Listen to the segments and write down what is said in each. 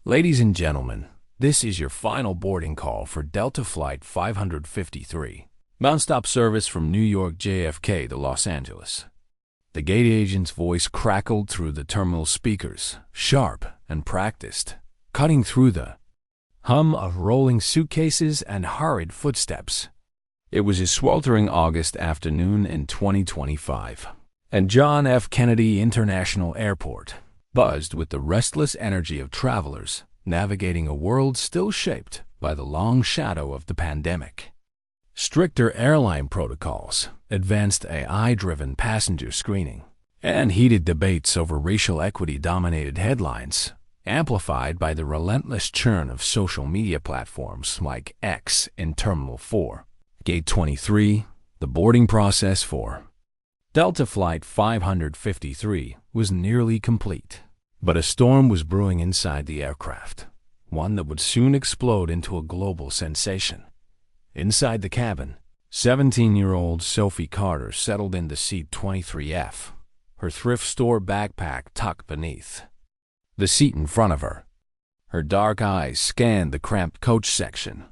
Ladies and gentlemen, this is your final boarding call for Delta Flight 553, non-stop service from New York JFK to Los Angeles. The gate agent's voice crackled through the terminal speakers, sharp and practiced, cutting through the hum of rolling suitcases and hurried footsteps. It was a sweltering August afternoon in 2025, and John F. Kennedy International Airport buzzed with the restless energy of travelers navigating a world still shaped by the long shadow of the pandemic. Stricter airline protocols, advanced AI-driven passenger screening, and heated debates over racial equity-dominated headlines, amplified by the relentless churn of social media platforms like X in Terminal 4. Gate 23, the boarding process for Delta Flight 553 was nearly complete. But a storm was brewing inside the aircraft, one that would soon explode into a global sensation. Inside the cabin, 17-year-old Sophie Carter settled into seat 23F, her thrift store backpack tucked beneath the seat in front of her. Her dark eyes scanned the cramped coach section,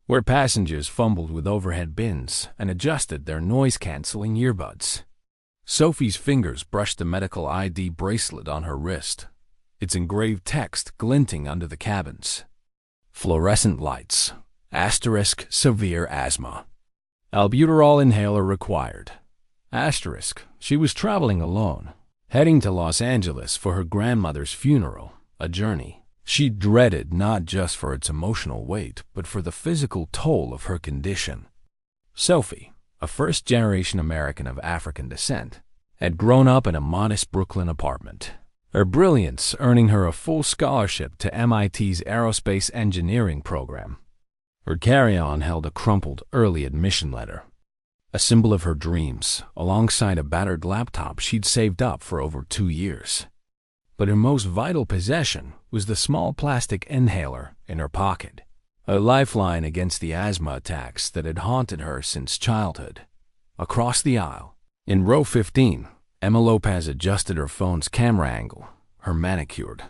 where passengers fumbled with overhead bins and adjusted their noise-canceling earbuds. Sophie's fingers brushed the medical ID bracelet on her wrist, its engraved text glinting under the cabin's fluorescent lights. * severe asthma. Albuterol inhaler required. * she was traveling alone, heading to Los Angeles for her grandmother's funeral, a journey she dreaded not just for its emotional weight, but for the physical toll of her condition. Sophie, a first-generation American of African descent, had grown up in a modest Brooklyn apartment, her brilliance earning her a full scholarship to MIT's aerospace engineering program. Her carry-on held a crumpled early admission letter, a symbol of her dreams, alongside a battered laptop she'd saved up for over 2 years. But her most vital possession was the small plastic inhaler in her pocket, a lifeline against the asthma attacks that had haunted her since childhood. Across the aisle, in row 15, Emma Lopez adjusted her phone's camera angle, her manicured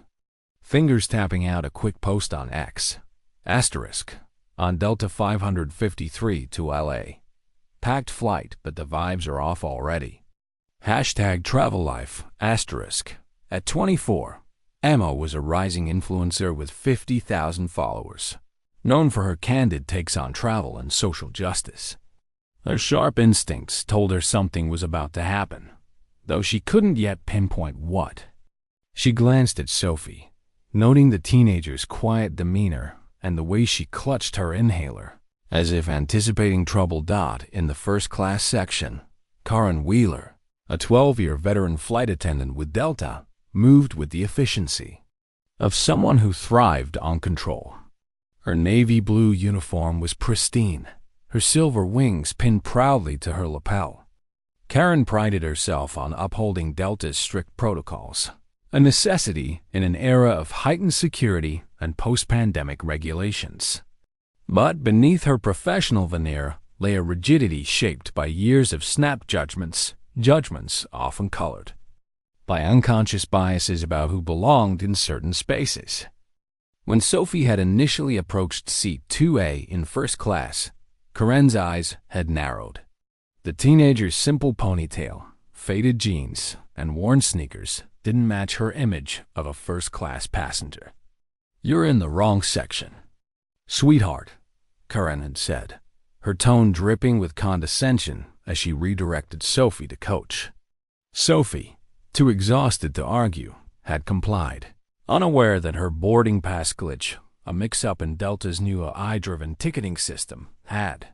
fingers tapping out a quick post on X. * on Delta 553 to LA. Packed flight, but the vibes are off already. #travel life, *. At 24, Emma was a rising influencer with 50,000 followers, known for her candid takes on travel and social justice. Her sharp instincts told her something was about to happen, though she couldn't yet pinpoint what. She glanced at Sophie, noting the teenager's quiet demeanor and the way she clutched her inhaler, as if anticipating trouble. In the first-class section, Karen Wheeler, a 12-year veteran flight attendant with Delta, moved with the efficiency of someone who thrived on control. Her navy blue uniform was pristine, her silver wings pinned proudly to her lapel. Karen prided herself on upholding Delta's strict protocols, a necessity in an era of heightened security and post-pandemic regulations. But beneath her professional veneer lay a rigidity shaped by years of snap judgments often colored by unconscious biases about who belonged in certain spaces. When Sophie had initially approached seat 2A in first class, Karen's eyes had narrowed. The teenager's simple ponytail, faded jeans, and worn sneakers didn't match her image of a first-class passenger. "You're in the wrong section, sweetheart," Karen had said, her tone dripping with condescension as she redirected Sophie to coach. Sophie, too exhausted to argue, had complied, unaware that her boarding pass glitch, a mix-up in Delta's new AI-driven ticketing system, had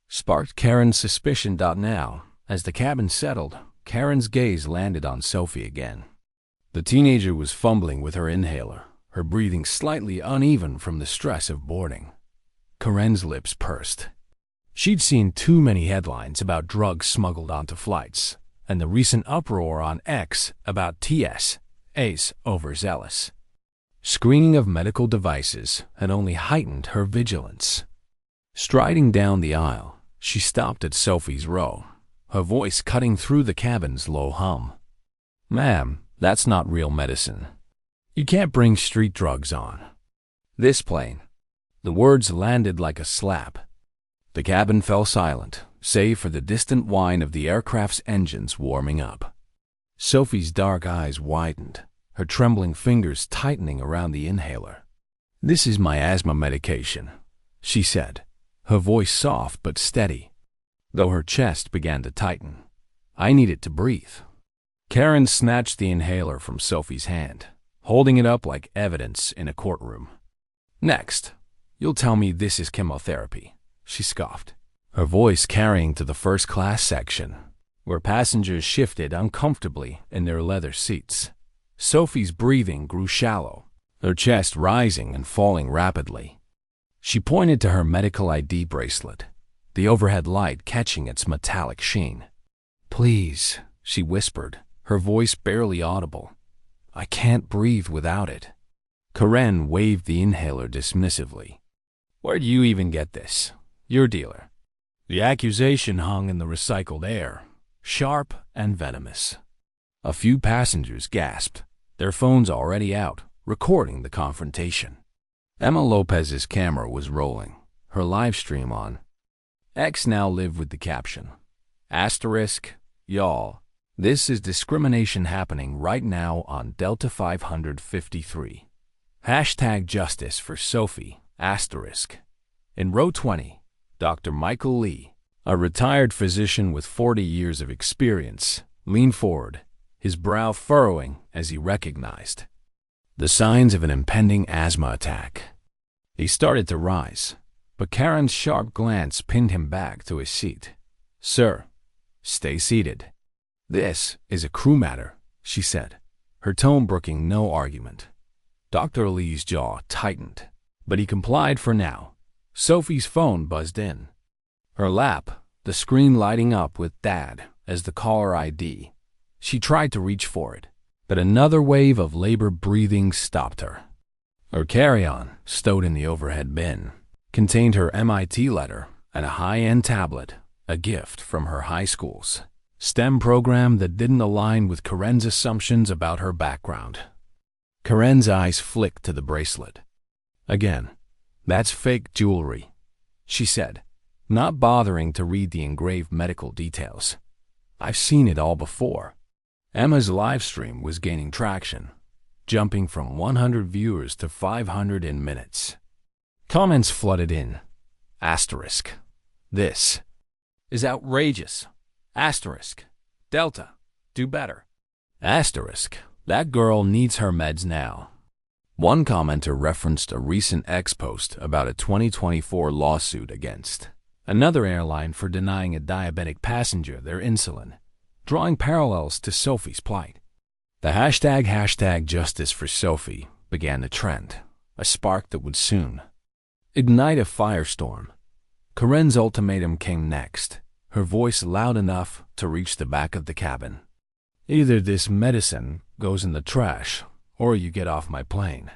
sparked Karen's suspicion. Now, as the cabin settled, Karen's gaze landed on Sophie again. The teenager was fumbling with her inhaler, her breathing slightly uneven from the stress of boarding. Karen's lips pursed. She'd seen too many headlines about drugs smuggled onto flights, and the recent uproar on X about TSA's overzealous screening of medical devices had only heightened her vigilance. Striding down the aisle, she stopped at Sophie's row, her voice cutting through the cabin's low hum. "Ma'am, that's not real medicine. You can't bring street drugs on." This plane. The words landed like a slap. The cabin fell silent, save for the distant whine of the aircraft's engines warming up. Sophie's dark eyes widened, her trembling fingers tightening around the inhaler. "This is my asthma medication," she said, her voice soft but steady, though her chest began to tighten. "I need it to breathe." Karen snatched the inhaler from Sophie's hand, holding it up like evidence in a courtroom. "Next, you'll tell me this is chemotherapy," she scoffed, her voice carrying to the first-class section, where passengers shifted uncomfortably in their leather seats. Sophie's breathing grew shallow, her chest rising and falling rapidly. She pointed to her medical ID bracelet, the overhead light catching its metallic sheen. "Please," she whispered, her voice barely audible. "I can't breathe without it." Karen waved the inhaler dismissively. "Where'd you even get this? Your dealer." The accusation hung in the recycled air, sharp and venomous. A few passengers gasped, their phones already out, recording the confrontation. Emma Lopez's camera was rolling, her live stream on. X now lived with the caption, "*Y'all, this is discrimination happening right now on Delta 553. #justice for Sophie, *. In row 20, Dr. Michael Lee, a retired physician with 40 years of experience, leaned forward, his brow furrowing as he recognized the signs of an impending asthma attack. He started to rise, but Karen's sharp glance pinned him back to his seat. "Sir, stay seated. This is a crew matter," she said, her tone brooking no argument. Dr. Lee's jaw tightened, but he complied for now. Sophie's phone buzzed in. Her lap, the screen lighting up with Dad as the caller ID. She tried to reach for it, but another wave of labored breathing stopped her. Her carry-on, stowed in the overhead bin, contained her MIT letter and a high-end tablet, a gift from her high school's STEM program that didn't align with Karen's assumptions about her background. Karen's eyes flicked to the bracelet. "Again, that's fake jewelry," she said, not bothering to read the engraved medical details. "I've seen it all before." Emma's live stream was gaining traction, jumping from 100 viewers to 500 in minutes. Comments flooded in. "This is outrageous. Delta, do better. That girl needs her meds now." One commenter referenced a recent X post about a 2024 lawsuit against another airline for denying a diabetic passenger their insulin, drawing parallels to Sophie's plight. The hashtag justice for Sophie began to trend, a spark that would soon ignite a firestorm. Karen's ultimatum came next, her voice loud enough to reach the back of the cabin. "Either this medicine goes in the trash, or you get off my plane."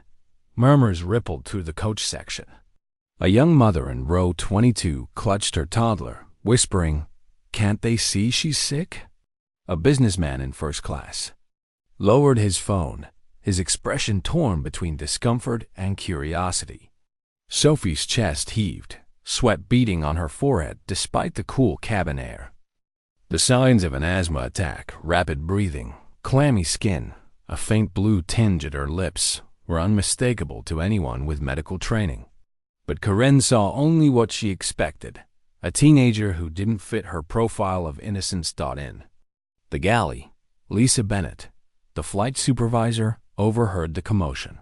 Murmurs rippled through the coach section. A young mother in row 22 clutched her toddler, whispering, "Can't they see she's sick?" A businessman in first class lowered his phone, his expression torn between discomfort and curiosity. Sophie's chest heaved, sweat beading on her forehead despite the cool cabin air. The signs of an asthma attack, rapid breathing, clammy skin, a faint blue tinge at her lips, were unmistakable to anyone with medical training. But Karen saw only what she expected, a teenager who didn't fit her profile of innocence. In the galley, Lisa Bennett, the flight supervisor, overheard the commotion.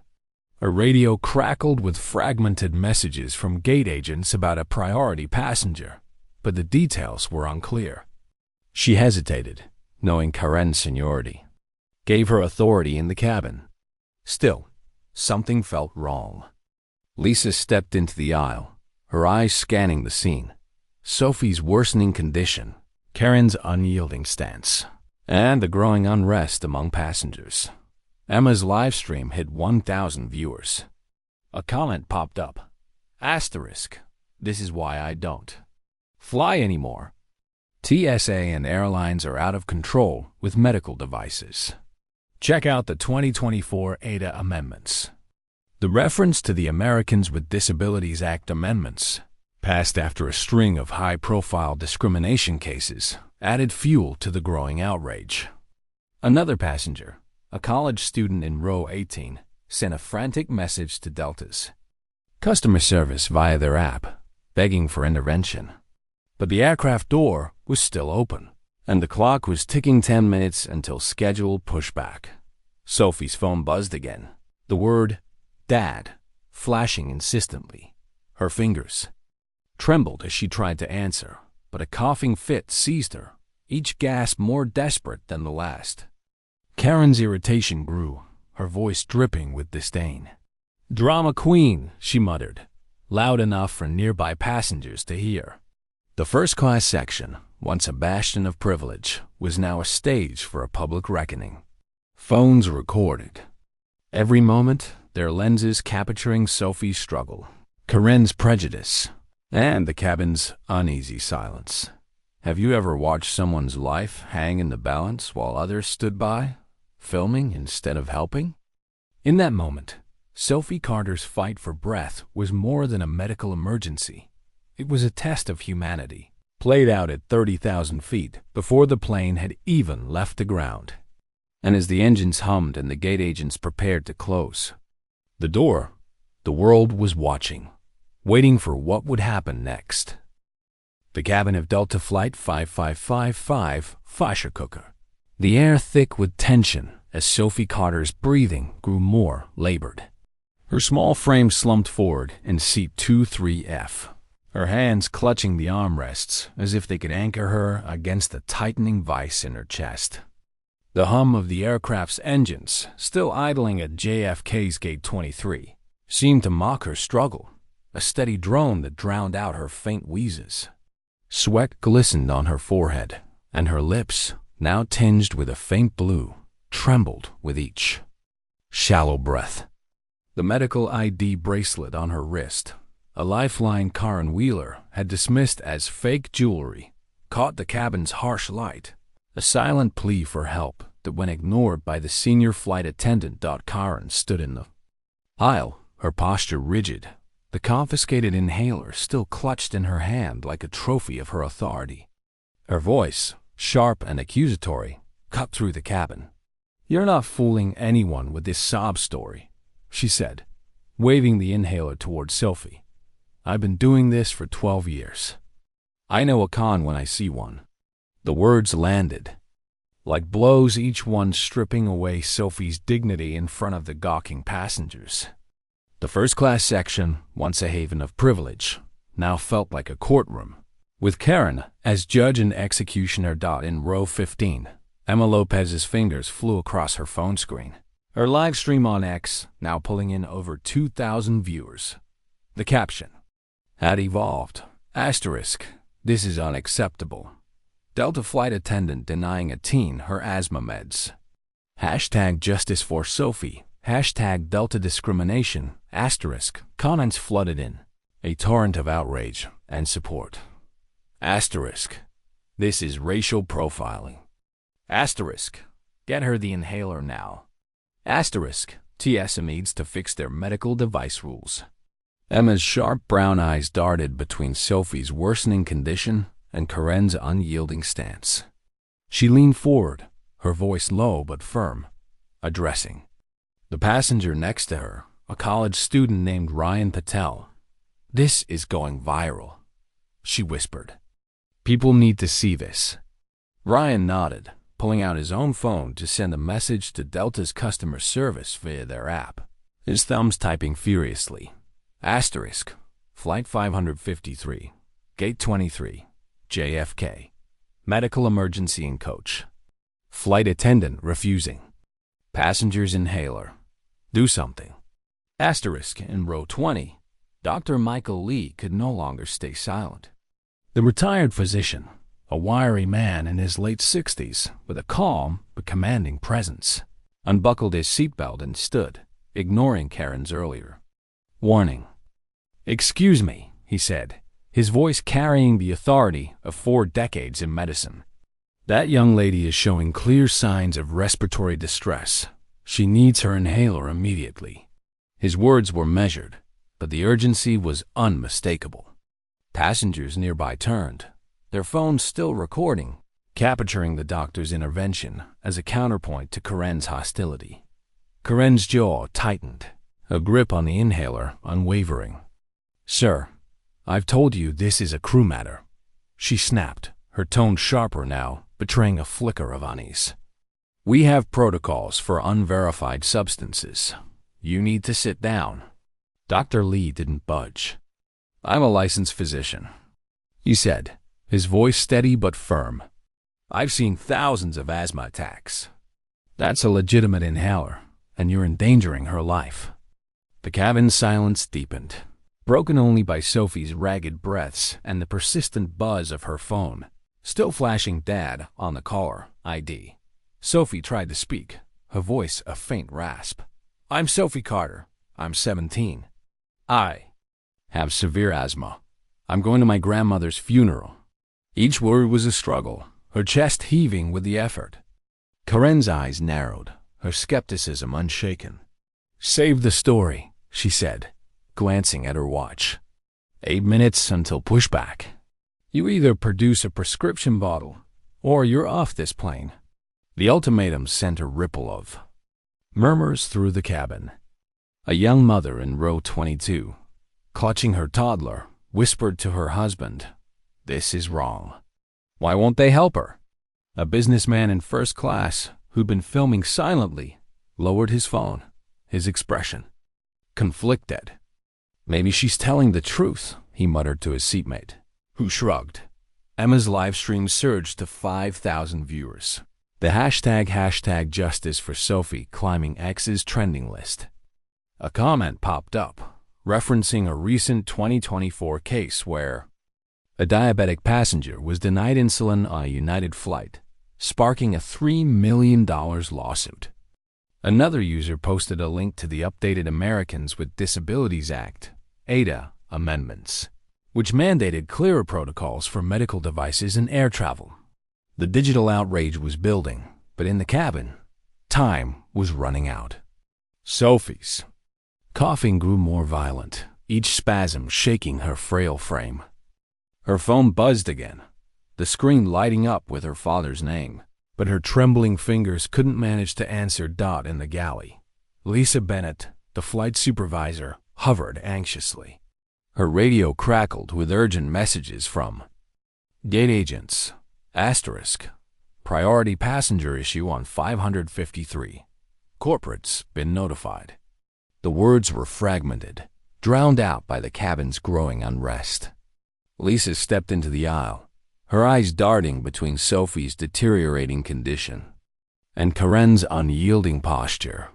Her radio crackled with fragmented messages from gate agents about a priority passenger, but the details were unclear. She hesitated, knowing Karen's seniority, gave her authority in the cabin. Still, something felt wrong. Lisa stepped into the aisle, her eyes scanning the scene. Sophie's worsening condition, Karen's unyielding stance, and the growing unrest among passengers. Emma's live stream hit 1,000 viewers. A comment popped up. "This is why I don't fly anymore. TSA and airlines are out of control with medical devices. Check out the 2024 ADA amendments." The reference to the Americans with Disabilities Act amendments, passed after a string of high-profile discrimination cases, added fuel to the growing outrage. Another passenger, a college student in row 18, sent a frantic message to Delta's customer service via their app, begging for intervention. But the aircraft door was still open, and the clock was ticking 10 minutes until scheduled pushback. Sophie's phone buzzed again, the word "Dad" flashing insistently. Her fingers trembled as she tried to answer, but a coughing fit seized her, each gasp more desperate than the last. Karen's irritation grew, her voice dripping with disdain. "Drama queen," she muttered, loud enough for nearby passengers to hear. The first-class section, once a bastion of privilege, was now a stage for a public reckoning. Phones recorded. Every moment, their lenses capturing Sophie's struggle, Karen's prejudice, and the cabin's uneasy silence. Have you ever watched someone's life hang in the balance while others stood by, filming instead of helping? In that moment, Sophie Carter's fight for breath was more than a medical emergency. It was a test of humanity, played out at 30,000 feet before the plane had even left the ground. And as the engines hummed and the gate agents prepared to close the door, the world was watching, waiting for what would happen next. The cabin of Delta Flight 5555 Fischercooker. The air thick with tension as Sophie Carter's breathing grew more labored. Her small frame slumped forward in seat 23F, her hands clutching the armrests as if they could anchor her against the tightening vice in her chest. The hum of the aircraft's engines, still idling at JFK's Gate 23, seemed to mock her struggle, a steady drone that drowned out her faint wheezes. Sweat glistened on her forehead, and her lips, now tinged with a faint blue, trembled with each shallow breath. The medical ID bracelet on her wrist, a lifeline Karen Wheeler had dismissed as fake jewelry, caught the cabin's harsh light, a silent plea for help that went ignored by the senior flight attendant. Karen stood in the aisle, her posture rigid, the confiscated inhaler still clutched in her hand like a trophy of her authority. Her voice, sharp and accusatory, cut through the cabin. "You're not fooling anyone with this sob story," she said, waving the inhaler towards Sophie. "I've been doing this for 12 years. I know a con when I see one." The words landed like blows, each one stripping away Sophie's dignity in front of the gawking passengers. The first-class section, once a haven of privilege, now felt like a courtroom, with Karen as judge and executioner. In row 15, Emma Lopez's fingers flew across her phone screen, her live stream on X now pulling in over 2,000 viewers. The caption had evolved. This is unacceptable. Delta flight attendant denying a teen her asthma meds. #Justice for Sophie. #Delta discrimination. Comments flooded in, a torrent of outrage and support. This is racial profiling. Get her the inhaler now. TSA needs to fix their medical device rules. Emma's sharp brown eyes darted between Sophie's worsening condition and Karen's unyielding stance. She leaned forward, her voice low but firm, addressing the passenger next to her, a college student named Ryan Patel. "This is going viral," she whispered. "People need to see this." Ryan nodded, pulling out his own phone to send a message to Delta's customer service via their app, his thumbs typing furiously. Flight 553, Gate 23, JFK. Medical emergency in coach. Flight attendant refusing. Passenger's inhaler. Do something. In row 20, Dr. Michael Lee could no longer stay silent. The retired physician, a wiry man in his late 60s with a calm but commanding presence, unbuckled his seatbelt and stood, ignoring Karen's earlier warning. "Excuse me," he said, his voice carrying the authority of 4 decades in medicine. "That young lady is showing clear signs of respiratory distress. She needs her inhaler immediately." His words were measured, but the urgency was unmistakable. Passengers nearby turned, their phones still recording, capturing the doctor's intervention as a counterpoint to Karen's hostility. Karen's jaw tightened, her grip on the inhaler unwavering. "Sir, I've told you this is a crew matter," she snapped, her tone sharper now, betraying a flicker of unease. "We have protocols for unverified substances. You need to sit down." Dr. Lee didn't budge. "I'm a licensed physician," he said, his voice steady but firm. "I've seen thousands of asthma attacks. That's a legitimate inhaler, and you're endangering her life." The cabin's silence deepened, broken only by Sophie's ragged breaths and the persistent buzz of her phone, still flashing Dad on the caller ID. Sophie tried to speak, her voice a faint rasp. "I'm Sophie Carter. I'm 17. I have severe asthma. I'm going to my grandmother's funeral." Each word was a struggle, her chest heaving with the effort. Karen's eyes narrowed, her skepticism unshaken. "Save the story," she said, glancing at her watch. 8 minutes until pushback. You either produce a prescription bottle, or you're off this plane. The ultimatum sent a ripple of murmurs through the cabin. A young mother in row 22, clutching her toddler, whispered to her husband, "This is wrong." Why won't they help her? A businessman in first class, who'd been filming silently, lowered his phone, his expression conflicted. "Maybe she's telling the truth," he muttered to his seatmate, who shrugged. Emma's live stream surged to 5,000 viewers. The hashtag Justice for Sophie climbing X's trending list. A comment popped up, referencing a recent 2024 case where a diabetic passenger was denied insulin on a United flight, sparking a $3 million lawsuit. Another user posted a link to the updated Americans with Disabilities Act, ADA, amendments, which mandated clearer protocols for medical devices and air travel. The digital outrage was building, but in the cabin, time was running out. Sophie's coughing grew more violent, each spasm shaking her frail frame. Her phone buzzed again, the screen lighting up with her father's name, but her trembling fingers couldn't manage to answer Dot in the galley. Lisa Bennett, the flight supervisor, hovered anxiously. Her radio crackled with urgent messages from gate agents, asterisk, priority passenger issue on 553. Corporate's been notified. The words were fragmented, drowned out by the cabin's growing unrest. Lisa stepped into the aisle, her eyes darting between Sophie's deteriorating condition and Karen's unyielding posture.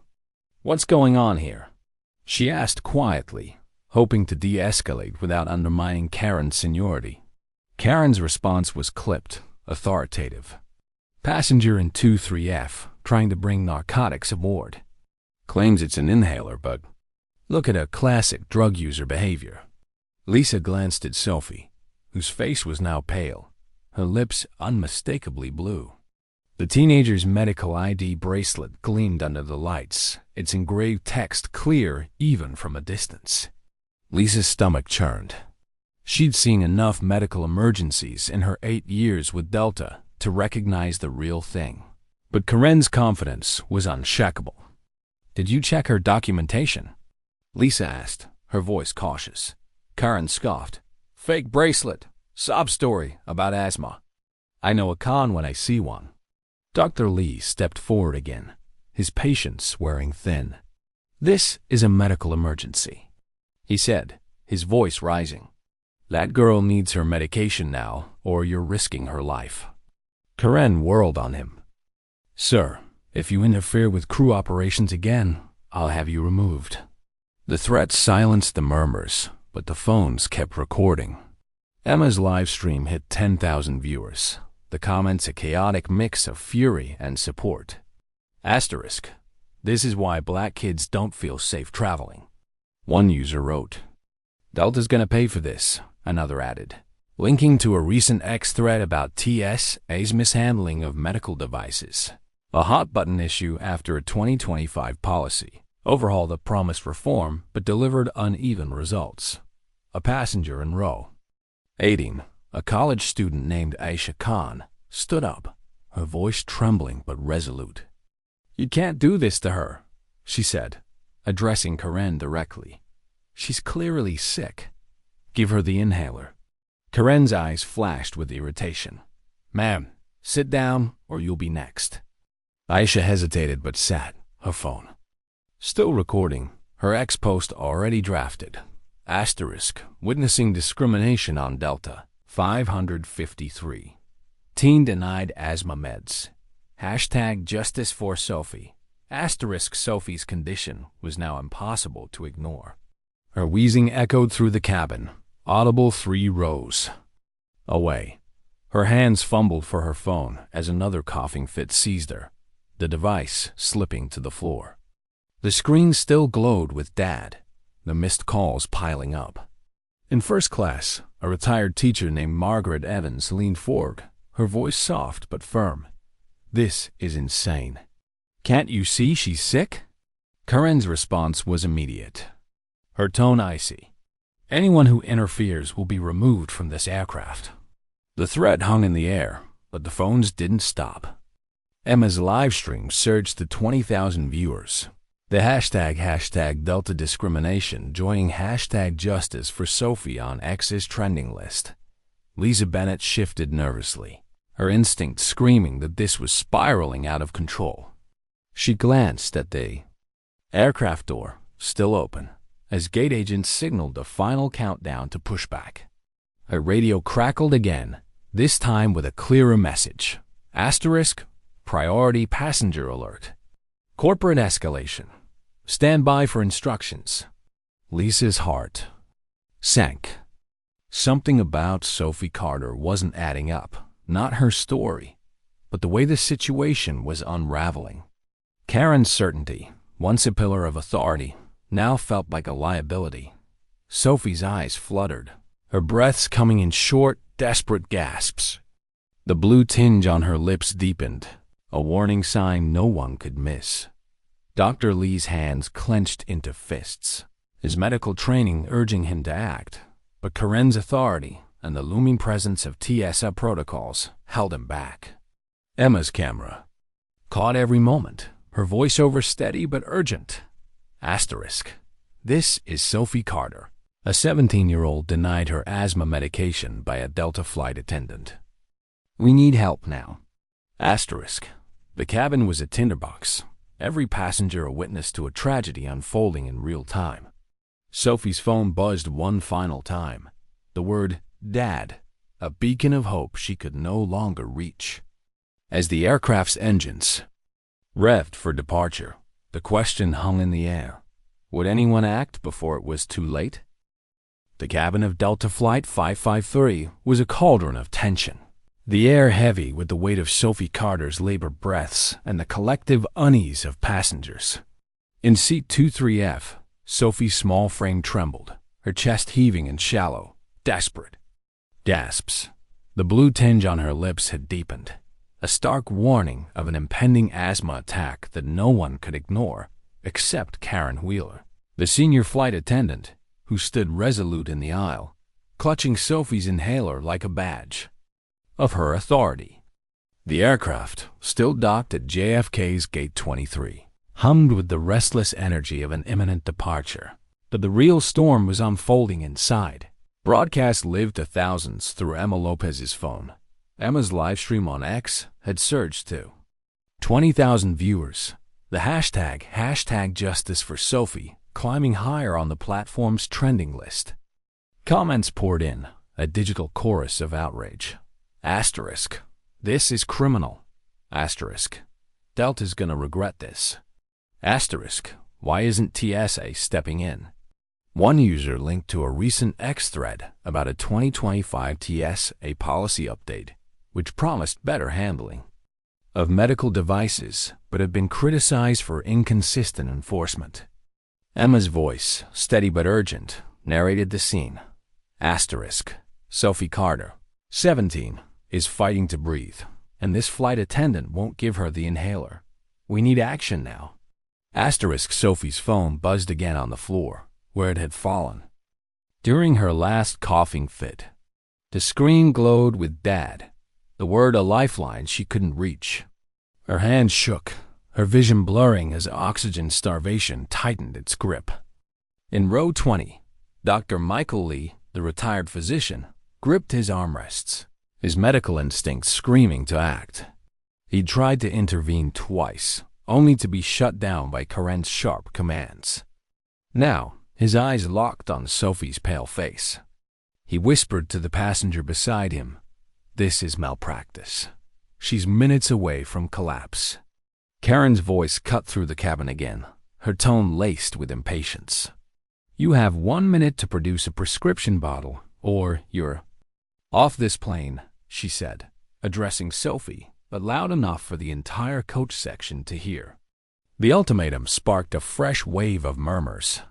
"What's going on here?" she asked quietly, hoping to de-escalate without undermining Karen's seniority. Karen's response was clipped, authoritative. "Passenger in 23F trying to bring narcotics aboard. Claims it's an inhaler, but look at a classic drug user behavior." Lisa glanced at Sophie, whose face was now pale, her lips unmistakably blue. The teenager's medical ID bracelet gleamed under the lights, its engraved text clear even from a distance. Lisa's stomach churned. She'd seen enough medical emergencies in her 8 years with Delta to recognize the real thing. But Karen's confidence was unshakable. "Did you check her documentation?" Lisa asked, her voice cautious. Karen scoffed. "Fake bracelet. Sob story about asthma. I know a con when I see one." Dr. Lee stepped forward again, his patience wearing thin. "This is a medical emergency," he said, his voice rising. "That girl needs her medication now, or you're risking her life." Karen whirled on him. "Sir, if you interfere with crew operations again, I'll have you removed." The threat silenced the murmurs, but the phones kept recording. Emma's live stream hit 10,000 viewers, the comments a chaotic mix of fury and support. Asterisk, "This is why black kids don't feel safe traveling." One user wrote. "Delta's gonna pay for this," another added, linking to a recent X thread about TSA's mishandling of medical devices, a hot-button issue after a 2025 policy Overhaul that promised reform but delivered uneven results. A passenger in row 18, a college student named Aisha Khan, stood up, her voice trembling but resolute. "You can't do this to her," she said, addressing Karen directly. "She's clearly sick. Give her the inhaler." Karen's eyes flashed with irritation. "Ma'am, sit down or you'll be next." Aisha hesitated but sat, her phone still recording, her ex-post already drafted. Asterisk, witnessing discrimination on Delta, 553. Teen denied asthma meds. Hashtag justice for Sophie. Asterisk, Sophie's condition was now impossible to ignore. Her wheezing echoed through the cabin, audible 3 rows away. Her hands fumbled for her phone as another coughing fit seized her, the device slipping to the floor. The screen still glowed with Dad, the missed calls piling up. In first class, a retired teacher named Margaret Evans leaned forward, her voice soft but firm. "This is insane. Can't you see she's sick?" Karen's response was immediate, her tone icy. "Anyone who interferes will be removed from this aircraft." The threat hung in the air, but the phones didn't stop. Emma's live stream surged to 20,000 viewers. The hashtag Delta discrimination joining hashtag justice for Sophie on X's trending list. Lisa Bennett shifted nervously, her instinct screaming that this was spiraling out of control. She glanced at the aircraft door, still open, as gate agents signaled a final countdown to pushback. Her radio crackled again, this time with a clearer message. Asterisk, priority passenger alert. Corporate escalation. Stand by for instructions. Lisa's heart sank. Something about Sophie Carter wasn't adding up, not her story, but the way the situation was unraveling. Karen's certainty, once a pillar of authority, now felt like a liability. Sophie's eyes fluttered, her breaths coming in short, desperate gasps. The blue tinge on her lips deepened, a warning sign no one could miss. Dr. Lee's hands clenched into fists, his medical training urging him to act, but Karen's authority and the looming presence of TSA protocols held him back. Emma's camera caught every moment, her voiceover steady but urgent. Asterisk. This is Sophie Carter. A 17-year-old denied her asthma medication by a Delta flight attendant. We need help now. Asterisk. The cabin was a tinderbox, every passenger a witness to a tragedy unfolding in real time. Sophie's phone buzzed one final time. The word Dad, a beacon of hope she could no longer reach. As the aircraft's engines revved for departure, the question hung in the air. Would anyone act before it was too late? The cabin of Delta Flight 553 was a cauldron of tension, the air heavy with the weight of Sophie Carter's labored breaths and the collective unease of passengers. In seat 23F, Sophie's small frame trembled, her chest heaving and shallow, desperate. Gasps. The blue tinge on her lips had deepened, a stark warning of an impending asthma attack that no one could ignore except Karen Wheeler, the senior flight attendant, who stood resolute in the aisle, clutching Sophie's inhaler like a badge of her authority. The aircraft, still docked at JFK's Gate 23, hummed with the restless energy of an imminent departure, but the real storm was unfolding inside. Broadcast lived to thousands through Emma Lopez's phone. Emma's livestream on X had surged to 20,000 viewers. The hashtag justice for Sophie climbing higher on the platform's trending list. Comments poured in, a digital chorus of outrage. Asterisk. This is criminal. Asterisk. Delta's gonna regret this. Asterisk. Why isn't TSA stepping in? One user linked to a recent X thread about a 2025 TSA policy update, which promised better handling of medical devices, but had been criticized for inconsistent enforcement. Emma's voice, steady but urgent, narrated the scene. Asterisk. Sophie Carter, 17, is fighting to breathe, and this flight attendant won't give her the inhaler. We need action now. Asterisk Sophie's phone buzzed again on the floor, where it had fallen. During her last coughing fit, the screen glowed with "Dad," the word a lifeline she couldn't reach. Her hand shook, her vision blurring as oxygen starvation tightened its grip. In row 20, Dr. Michael Lee, the retired physician, gripped his armrests, his medical instincts screaming to act. He tried to intervene twice, only to be shut down by Karen's sharp commands. Now, his eyes locked on Sophie's pale face. He whispered to the passenger beside him, "This is malpractice. She's minutes away from collapse." Karen's voice cut through the cabin again, her tone laced with impatience. "You have 1 minute to produce a prescription bottle, or you're off this plane," she said, addressing Sophie, but loud enough for the entire coach section to hear. The ultimatum sparked a fresh wave of murmurs.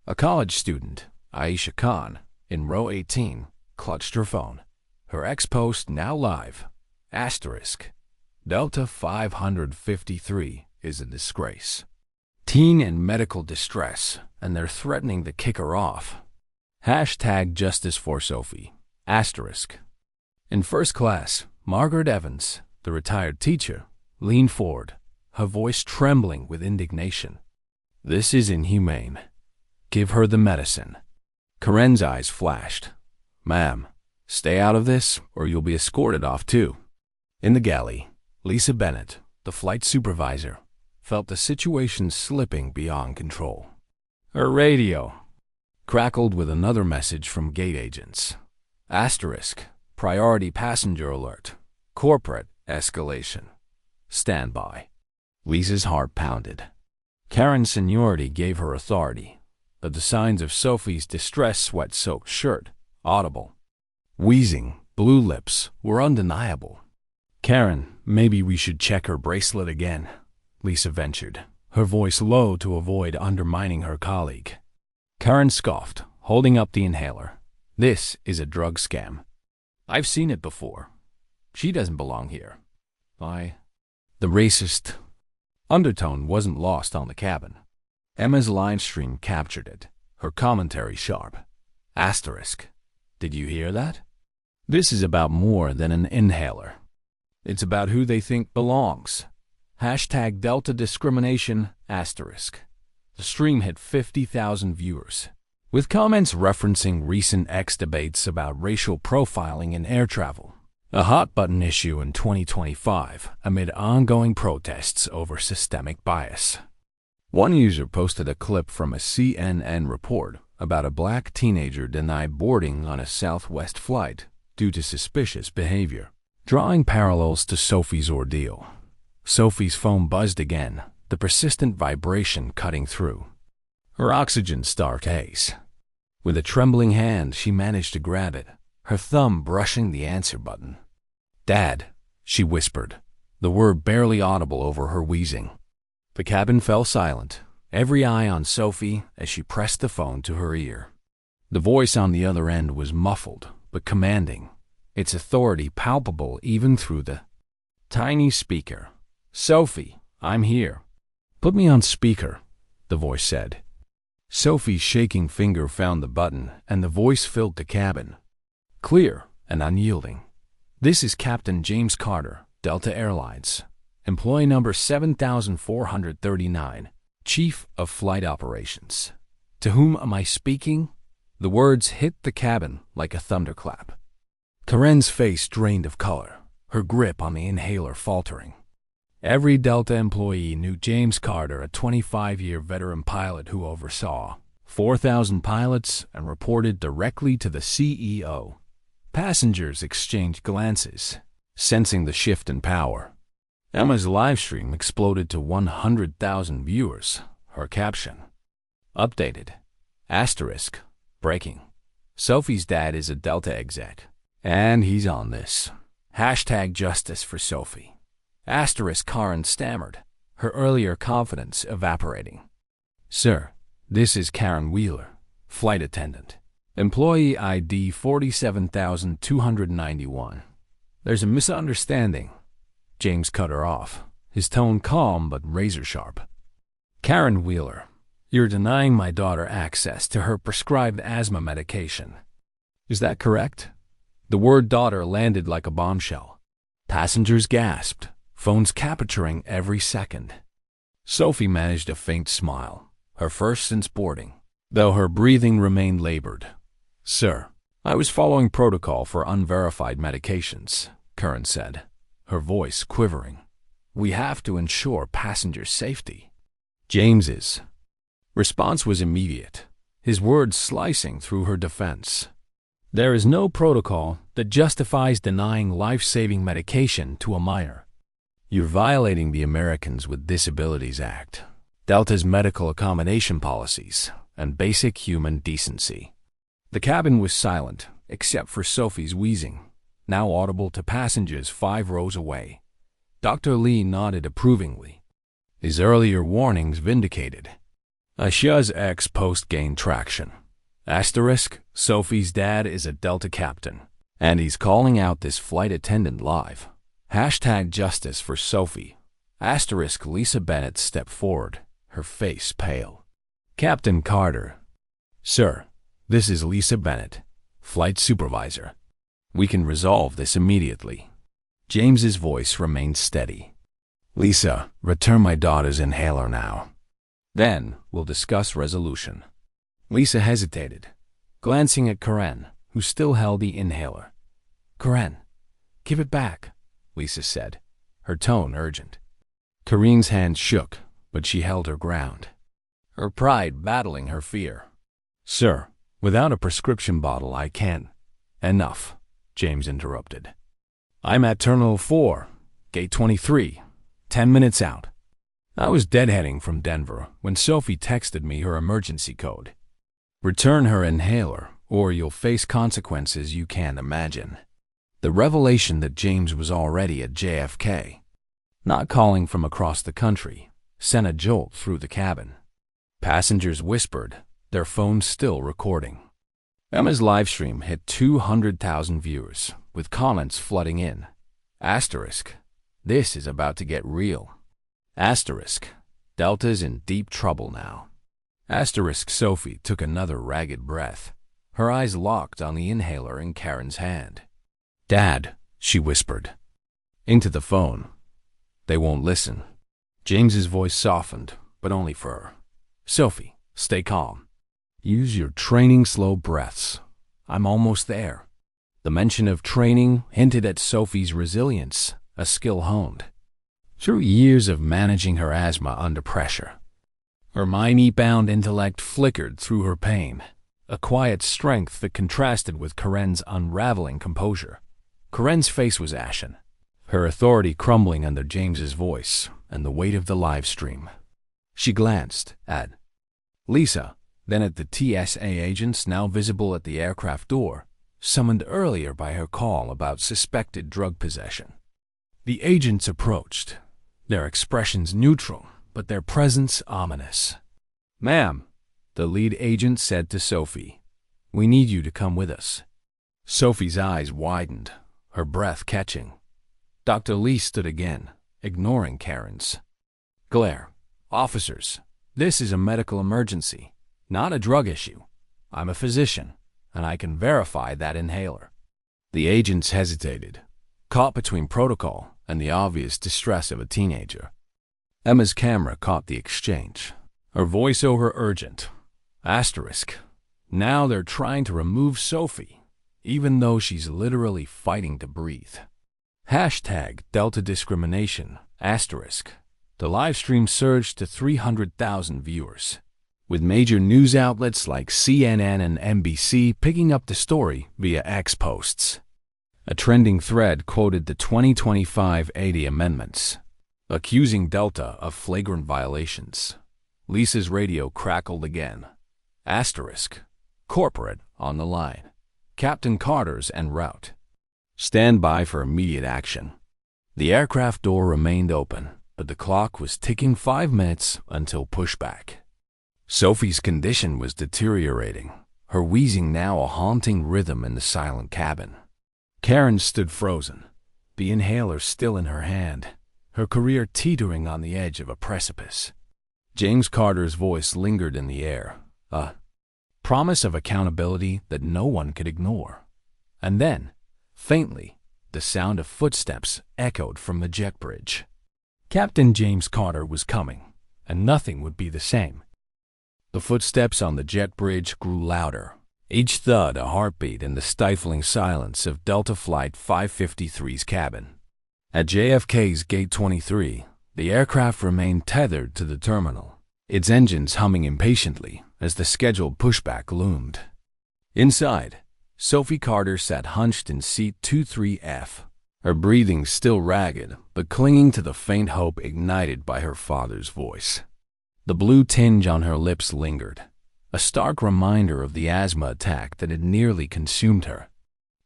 A college student, Aisha Khan, in row 18, clutched her phone. Her ex-post now live. Asterisk. Delta 553 is a disgrace. Teen in medical distress, and they're threatening to kick her off. Hashtag justice for Sophie. Asterisk. In first class, Margaret Evans, the retired teacher, leaned forward, her voice trembling with indignation. "This is inhumane. Give her the medicine." Karen's eyes flashed. "Ma'am, stay out of this or you'll be escorted off too." In the galley, Lisa Bennett, the flight supervisor, felt the situation slipping beyond control. Her radio crackled with another message from gate agents. Asterisk. Priority passenger alert. Corporate escalation. Stand by. Lisa's heart pounded. Karen's seniority gave her authority, but the signs of Sophie's distress sweat-soaked shirt, audible. Wheezing, blue lips were undeniable. "Karen, maybe we should check her bracelet again," Lisa ventured, her voice low to avoid undermining her colleague. Karen scoffed, holding up the inhaler. "This is a drug scam. I've seen it before. She doesn't belong here." The racist undertone wasn't lost on the cabin. Emma's line stream captured it, her commentary sharp. Asterisk. "Did you hear that? This is about more than an inhaler. It's about who they think belongs. Hashtag Delta discrimination, asterisk." The stream hit 50,000 viewers, with comments referencing recent X debates about racial profiling in air travel, a hot-button issue in 2025 amid ongoing protests over systemic bias. One user posted a clip from a CNN report about a black teenager denied boarding on a Southwest flight due to suspicious behavior, drawing parallels to Sophie's ordeal. Sophie's phone buzzed again, the persistent vibration cutting through. Her oxygen-starved haze. With a trembling hand, she managed to grab it, her thumb brushing the answer button. "Dad," she whispered, the word barely audible over her wheezing. The cabin fell silent, every eye on Sophie as she pressed the phone to her ear. The voice on the other end was muffled, but commanding, its authority palpable even through the tiny speaker. "Sophie, I'm here." "Put me on speaker," the voice said. Sophie's shaking finger found the button, and the voice filled the cabin. Clear and unyielding. "This is Captain James Carter, Delta Airlines. Employee number 7439, Chief of Flight Operations. To whom am I speaking?" The words hit the cabin like a thunderclap. Karen's face drained of color, her grip on the inhaler faltering. Every Delta employee knew James Carter, a 25-year veteran pilot who oversaw 4,000 pilots and reported directly to the CEO. Passengers exchanged glances, sensing the shift in power. Emma's livestream exploded to 100,000 viewers. Her caption: "Updated. Asterisk. Breaking. Sophie's dad is a Delta exec, and he's on this. Hashtag justice for Sophie." Asterisk. Karen stammered, her earlier confidence evaporating. "Sir, this is Karen Wheeler, flight attendant. Employee ID 47,291. There's a misunderstanding." James cut her off, his tone calm but razor-sharp. Karen Wheeler, you're denying my daughter access to her prescribed asthma medication. Is that correct? The word daughter landed like a bombshell. Passengers gasped, phones capturing every second. Sophie managed a faint smile, her first since boarding, though her breathing remained labored. Sir, I was following protocol for unverified medications, Karen said, her voice quivering. We have to ensure passenger safety. James's response was immediate, his words slicing through her defense. There is no protocol that justifies denying life-saving medication to a minor. You're violating the Americans with Disabilities Act, Delta's medical accommodation policies, and basic human decency. The cabin was silent, except for Sophie's wheezing, now audible to passengers 5 rows away. Dr. Lee nodded approvingly. His earlier warnings vindicated. Asha's ex post gained traction. Asterisk, Sophie's dad is a Delta captain, and he's calling out this flight attendant live. Hashtag justice for Sophie. Asterisk, Lisa Bennett stepped forward, her face pale. Captain Carter. Sir, this is Lisa Bennett, flight supervisor. We can resolve this immediately. James's voice remained steady. Lisa, return my daughter's inhaler now. Then we'll discuss resolution. Lisa hesitated, glancing at Karen, who still held the inhaler. Karen, give it back, Lisa said, her tone urgent. Karen's hand shook, but she held her ground, her pride battling her fear. Sir, without a prescription bottle I can't. Enough, James interrupted. I'm at Terminal 4, Gate 23, 10 minutes out. I was deadheading from Denver when Sophie texted me her emergency code. Return her inhaler, or you'll face consequences you can't imagine. The revelation that James was already at JFK, not calling from across the country, sent a jolt through the cabin. Passengers whispered, their phones still recording. Emma's livestream hit 200,000 viewers, with comments flooding in. Asterisk, this is about to get real. Asterisk, Delta's in deep trouble now. Asterisk, Sophie took another ragged breath, her eyes locked on the inhaler in Karen's hand. Dad, she whispered. Into the phone. They won't listen. James's voice softened, but only for her. Sophie, stay calm. Use your training slow breaths. I'm almost there. The mention of training hinted at Sophie's resilience, a skill honed through years of managing her asthma under pressure. Her Miami-bound intellect flickered through her pain, a quiet strength that contrasted with Karen's unraveling composure. Karen's face was ashen, her authority crumbling under James's voice and the weight of the live stream. She glanced at Lisa, then at the TSA agents now visible at the aircraft door, summoned earlier by her call about suspected drug possession. The agents approached, their expressions neutral, but their presence ominous. Ma'am, the lead agent said to Sophie, we need you to come with us. Sophie's eyes widened, her breath catching. Dr. Lee stood again, ignoring Karen's glare. Officers, this is a medical emergency, not a drug issue. I'm a physician, and I can verify that inhaler. The agents hesitated, caught between protocol and the obvious distress of a teenager. Emma's camera caught the exchange, her voiceover urgent. Asterisk, now they're trying to remove Sophie, even though she's literally fighting to breathe. Hashtag Delta discrimination. Asterisk, the live stream surged to 300,000 viewers, with major news outlets like CNN and NBC picking up the story via X posts. A trending thread quoted the 2025 80 amendments, accusing Delta of flagrant violations. Lisa's radio crackled again. Asterisk, corporate on the line. Captain Carter's en route. Stand by for immediate action. The aircraft door remained open, but the clock was ticking 5 minutes until pushback. Sophie's condition was deteriorating, her wheezing now a haunting rhythm in the silent cabin. Karen stood frozen, the inhaler still in her hand, her career teetering on the edge of a precipice. James Carter's voice lingered in the air, a promise of accountability that no one could ignore. And then, faintly, the sound of footsteps echoed from the jet bridge. Captain James Carter was coming, and nothing would be the same. The footsteps on the jet bridge grew louder, each thud a heartbeat in the stifling silence of Delta Flight 553's cabin. At JFK's Gate 23, the aircraft remained tethered to the terminal, its engines humming impatiently as the scheduled pushback loomed. Inside, Sophie Carter sat hunched in seat 23F, her breathing still ragged but clinging to the faint hope ignited by her father's voice. The blue tinge on her lips lingered, a stark reminder of the asthma attack that had nearly consumed her.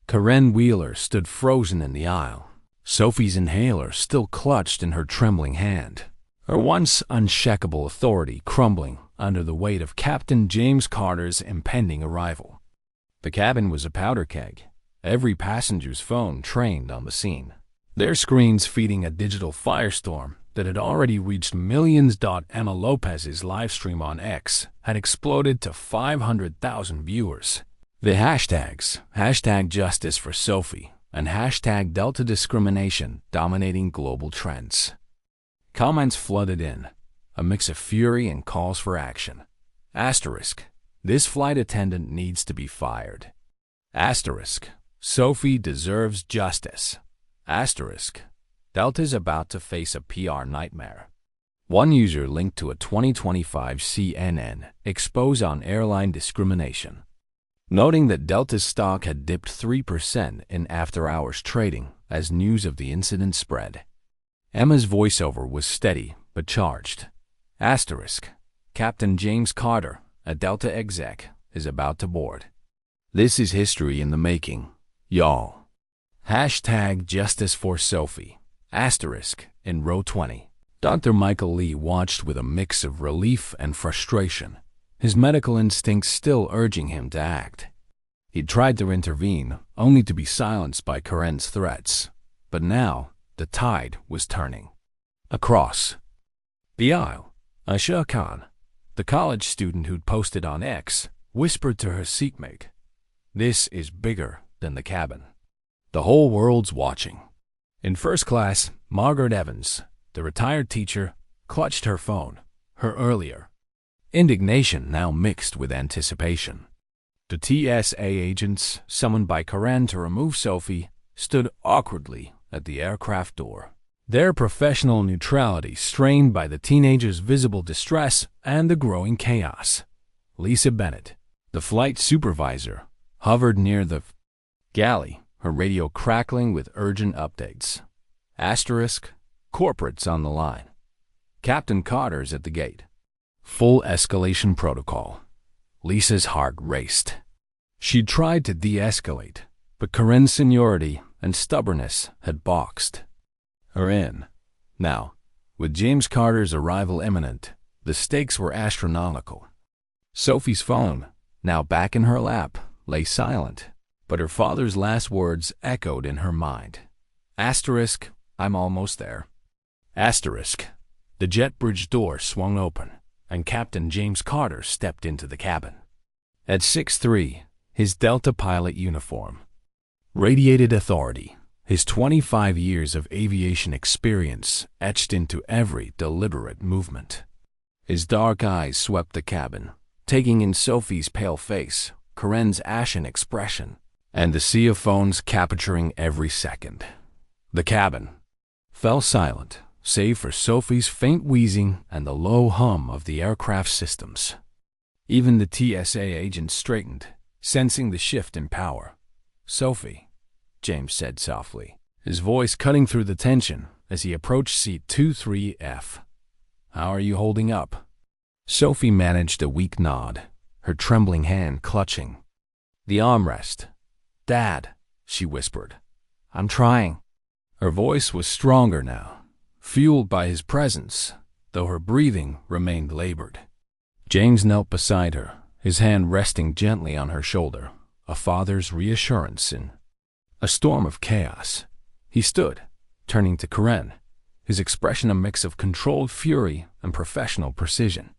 Karen Wheeler stood frozen in the aisle, Sophie's inhaler still clutched in her trembling hand, her once unshakable authority crumbling under the weight of Captain James Carter's impending arrival. The cabin was a powder keg, every passenger's phone trained on the scene, their screens feeding a digital firestorm that had already reached millions. Emma Lopez's livestream on X had exploded to 500,000 viewers. The hashtags, #Justice for Sophie and #Delta Discrimination, dominating global trends. Comments flooded in, a mix of fury and calls for action. Asterisk, this flight attendant needs to be fired. Asterisk, Sophie deserves justice. Asterisk, Delta's about to face a PR nightmare. One user linked to a 2025 CNN expose on airline discrimination, noting that Delta's stock had dipped 3% in after-hours trading as news of the incident spread. Emma's voiceover was steady but charged. Asterisk, Captain James Carter, a Delta exec, is about to board. This is history in the making, y'all. #Justice for Sophie. Asterisk, in row 20. Dr. Michael Lee watched with a mix of relief and frustration, his medical instincts still urging him to act. He'd tried to intervene, only to be silenced by Karen's threats. But now, the tide was turning. Across the aisle, Aisha Khan, the college student who'd posted on X, whispered to her seatmate, "This is bigger than the cabin. The whole world's watching." In first class, Margaret Evans, the retired teacher, clutched her phone, her earlier indignation now mixed with anticipation. The TSA agents, summoned by Karen to remove Sophie, stood awkwardly at the aircraft door, their professional neutrality strained by the teenager's visible distress and the growing chaos. Lisa Bennett, the flight supervisor, hovered near the galley, her radio crackling with urgent updates. Asterisk, corporates on the line. Captain Carter's at the gate. Full escalation protocol. Lisa's heart raced. She tried to de-escalate, but Karen's seniority and stubbornness had boxed her in. Now, with James Carter's arrival imminent, the stakes were astronomical. Sophie's phone, now back in her lap, lay silent, but her father's last words echoed in her mind. Asterisk, I'm almost there. Asterisk, the jet bridge door swung open, and Captain James Carter stepped into the cabin. At 6'3", his Delta pilot uniform radiated authority, his 25 years of aviation experience etched into every deliberate movement. His dark eyes swept the cabin, taking in Sophie's pale face, Karen's ashen expression, and the sea of phones capturing every second. The cabin fell silent, save for Sophie's faint wheezing and the low hum of the aircraft systems. Even the TSA agent straightened, sensing the shift in power. "Sophie," James said softly, his voice cutting through the tension as he approached seat 23F. "How are you holding up?" Sophie managed a weak nod, her trembling hand clutching the armrest. "Dad," she whispered, "I'm trying." Her voice was stronger now, fueled by his presence, though her breathing remained labored. James knelt beside her, his hand resting gently on her shoulder, a father's reassurance in a storm of chaos. He stood, turning to Karen, his expression a mix of controlled fury and professional precision.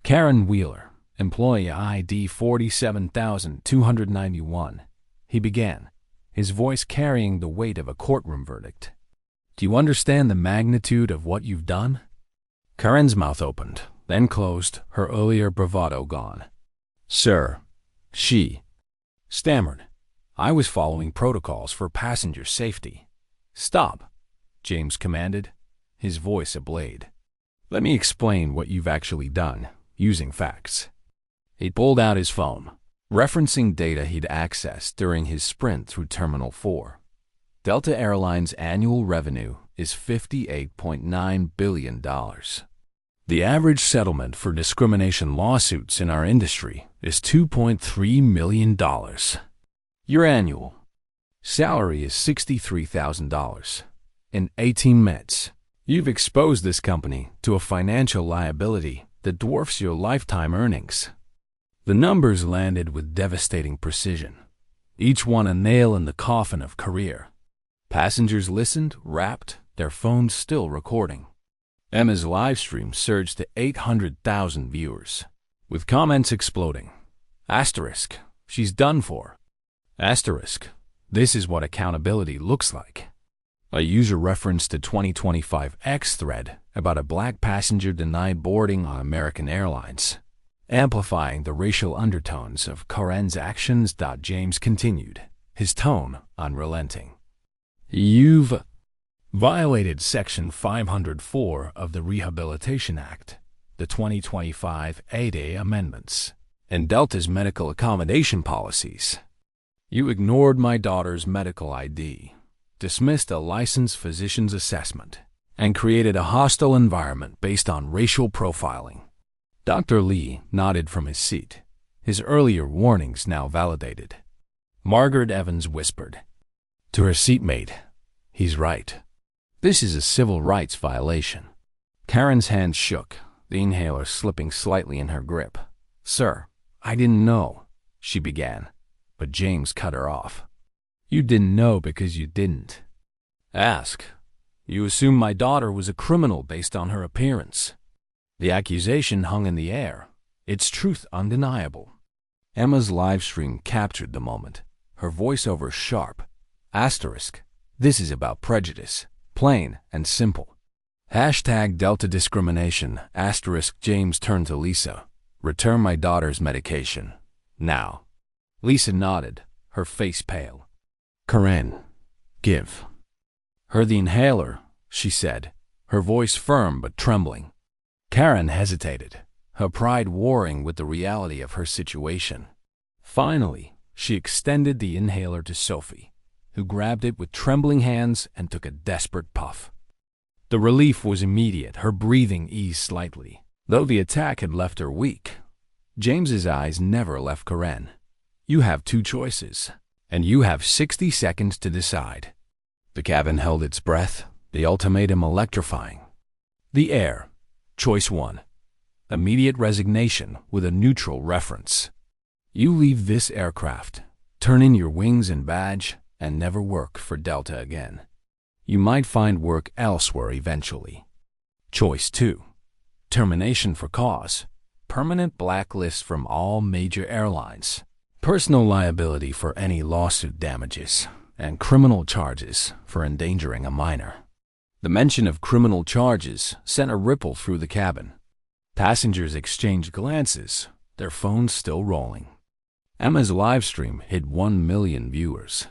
Karen Wheeler, employee ID 47,291. He began, his voice carrying the weight of a courtroom verdict. Do you understand the magnitude of what you've done? Karen's mouth opened, then closed, her earlier bravado gone. Sir, she stammered. I was following protocols for passenger safety. Stop, James commanded, his voice a blade. Let me explain what you've actually done, using facts. He pulled out his phone, referencing data he'd accessed during his sprint through Terminal 4. Delta Airlines' annual revenue is $58.9 billion. The average settlement for discrimination lawsuits in our industry is $2.3 million. Your annual salary is $63,000. In 18 minutes, you've exposed this company to a financial liability that dwarfs your lifetime earnings. The numbers landed with devastating precision, each one a nail in the coffin of career. Passengers listened, rapt, their phones still recording. Emma's live stream surged to 800,000 viewers, with comments exploding. Asterisk, she's done for. Asterisk, this is what accountability looks like. A user referenced a 2025 X thread about a black passenger denied boarding on American Airlines, amplifying the racial undertones of Karen's actions. James continued, his tone unrelenting. You've violated Section 504 of the Rehabilitation Act, the 2025 ADA amendments, and Delta's medical accommodation policies. You ignored my daughter's medical ID, dismissed a licensed physician's assessment, and created a hostile environment based on racial profiling. Dr. Lee nodded from his seat, his earlier warnings now validated. Margaret Evans whispered to her seatmate, he's right. This is a civil rights violation. Karen's hand shook, the inhaler slipping slightly in her grip. Sir, I didn't know, she began, but James cut her off. You didn't know because you didn't. Ask. You assumed my daughter was a criminal based on her appearance. The accusation hung in the air, its truth undeniable. Emma's live stream captured the moment, her voiceover sharp. Asterisk. This is about prejudice, plain and simple. Hashtag Delta discrimination. Asterisk. James turned to Lisa. Return my daughter's medication. Now. Lisa nodded, her face pale. Karen, give her the inhaler, she said, her voice firm but trembling. Karen hesitated, her pride warring with the reality of her situation. Finally, she extended the inhaler to Sophie, who grabbed it with trembling hands and took a desperate puff. The relief was immediate, her breathing eased slightly, though the attack had left her weak. James's eyes never left Karen. You have two choices, and you have 60 seconds to decide. The cabin held its breath, the ultimatum electrifying. The air. Choice 1. Immediate resignation with a neutral reference. You leave this aircraft, turn in your wings and badge, and never work for Delta again. You might find work elsewhere eventually. Choice 2. Termination for cause. Permanent blacklist from all major airlines. Personal liability for any lawsuit damages, and criminal charges for endangering a minor. The mention of criminal charges sent a ripple through the cabin. Passengers exchanged glances, their phones still rolling. Emma's live stream hit 1 million viewers,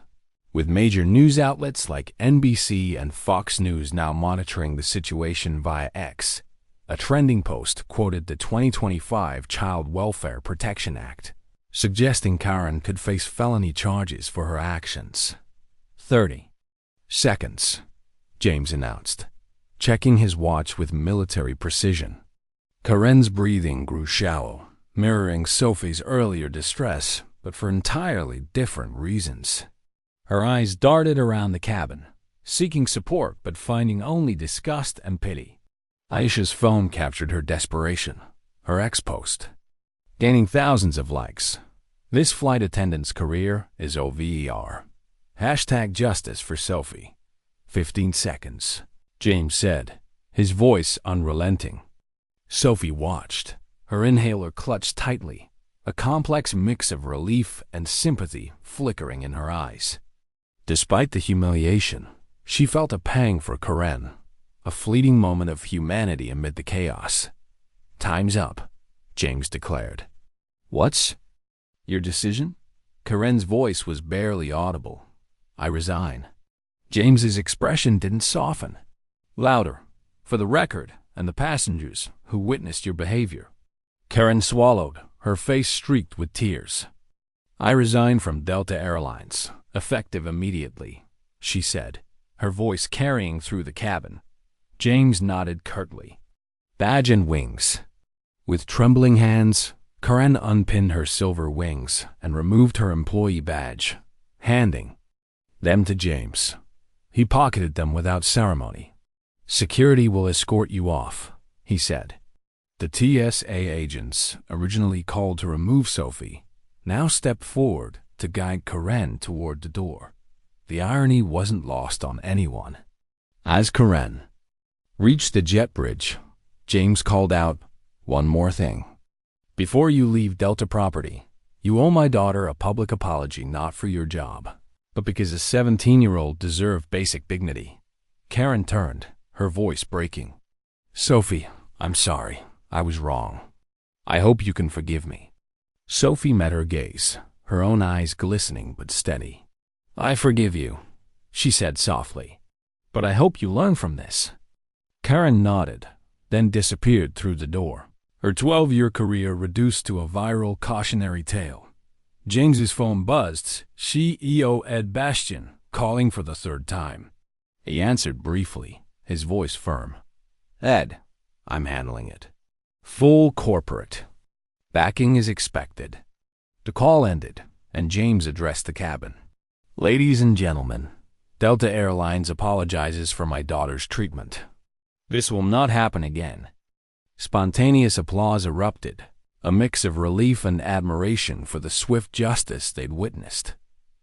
with major news outlets like NBC and Fox News now monitoring the situation via X. A trending post quoted the 2025 Child Welfare Protection Act, suggesting Karen could face felony charges for her actions. 30 seconds, James announced, checking his watch with military precision. Karen's breathing grew shallow, mirroring Sophie's earlier distress, but for entirely different reasons. Her eyes darted around the cabin, seeking support but finding only disgust and pity. Aisha's phone captured her desperation, her ex-post, gaining thousands of likes. This flight attendant's career is over. Hashtag justice for Sophie. 15 seconds. James said, his voice unrelenting. Sophie watched, her inhaler clutched tightly, a complex mix of relief and sympathy flickering in her eyes. Despite the humiliation, she felt a pang for Karen, a fleeting moment of humanity amid the chaos. "Time's up," James declared. "What's your decision?" Karen's voice was barely audible. "I resign." James's expression didn't soften. "Louder, for the record and the passengers who witnessed your behavior." Karen swallowed, her face streaked with tears. "I resign from Delta Airlines, effective immediately," she said, her voice carrying through the cabin. James nodded curtly. "Badge and wings." With trembling hands, Karen unpinned her silver wings and removed her employee badge, handing them to James. He pocketed them without ceremony. "Security will escort you off," he said. The TSA agents, originally called to remove Sophie, now stepped forward to guide Karen toward the door. The irony wasn't lost on anyone. As Karen reached the jet bridge, James called out, "One more thing. Before you leave Delta property, you owe my daughter a public apology, not for your job, but because a 17-year-old deserved basic dignity." Karen turned, her voice breaking. "Sophie, I'm sorry. I was wrong. I hope you can forgive me." Sophie met her gaze, her own eyes glistening but steady. "I forgive you," she said softly. "But I hope you learn from this." Karen nodded, then disappeared through the door, her 12-year career reduced to a viral cautionary tale. James's phone buzzed, CEO Ed Bastian, calling for the third time. He answered briefly, his voice firm. "Ed, I'm handling it. Full corporate. Backing is expected." The call ended, and James addressed the cabin. "Ladies and gentlemen, Delta Airlines apologizes for my daughter's treatment. This will not happen again." Spontaneous applause erupted, a mix of relief and admiration for the swift justice they'd witnessed.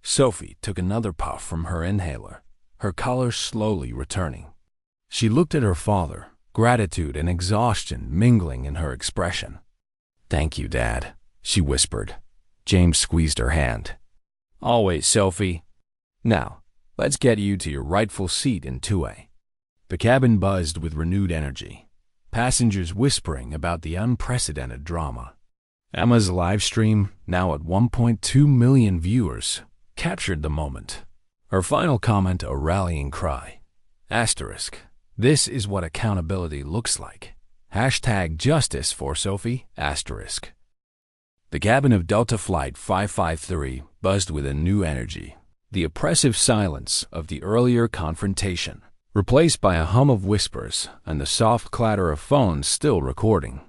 Sophie took another puff from her inhaler, her color slowly returning. She looked at her father, gratitude and exhaustion mingling in her expression. "Thank you, Dad," she whispered. James squeezed her hand. "Always, Sophie. Now, let's get you to your rightful seat in 2A." The cabin buzzed with renewed energy, passengers whispering about the unprecedented drama. Emma's live stream, now at 1.2 million viewers, captured the moment. Her final comment a rallying cry. Asterisk. This is what accountability looks like. Hashtag justice for Sophie, asterisk. The cabin of Delta Flight 553 buzzed with a new energy. The oppressive silence of the earlier confrontation, replaced by a hum of whispers and the soft clatter of phones still recording.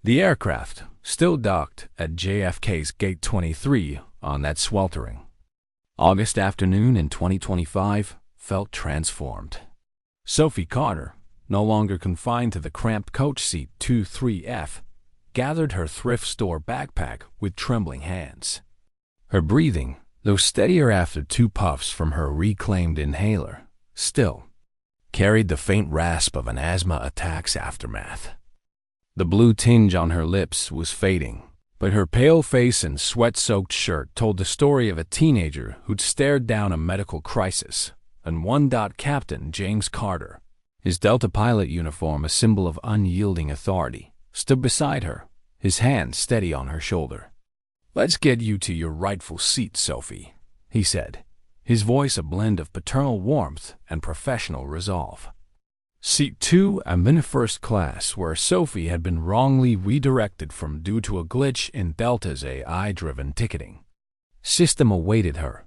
The aircraft still docked at JFK's Gate 23 on that sweltering August afternoon in 2025 felt transformed. Sophie Carter, no longer confined to the cramped coach seat 23F, gathered her thrift store backpack with trembling hands. Her breathing, though steadier after 2 puffs from her reclaimed inhaler, still carried the faint rasp of an asthma attack's aftermath. The blue tinge on her lips was fading, but her pale face and sweat-soaked shirt told the story of a teenager who'd stared down a medical crisis. And Captain James Carter, his Delta pilot uniform a symbol of unyielding authority, stood beside her, his hand steady on her shoulder. "Let's get you to your rightful seat, Sophie," he said, his voice a blend of paternal warmth and professional resolve. Seat 2 and in first class, where Sophie had been wrongly redirected from due to a glitch in Delta's AI-driven ticketing system, awaited her.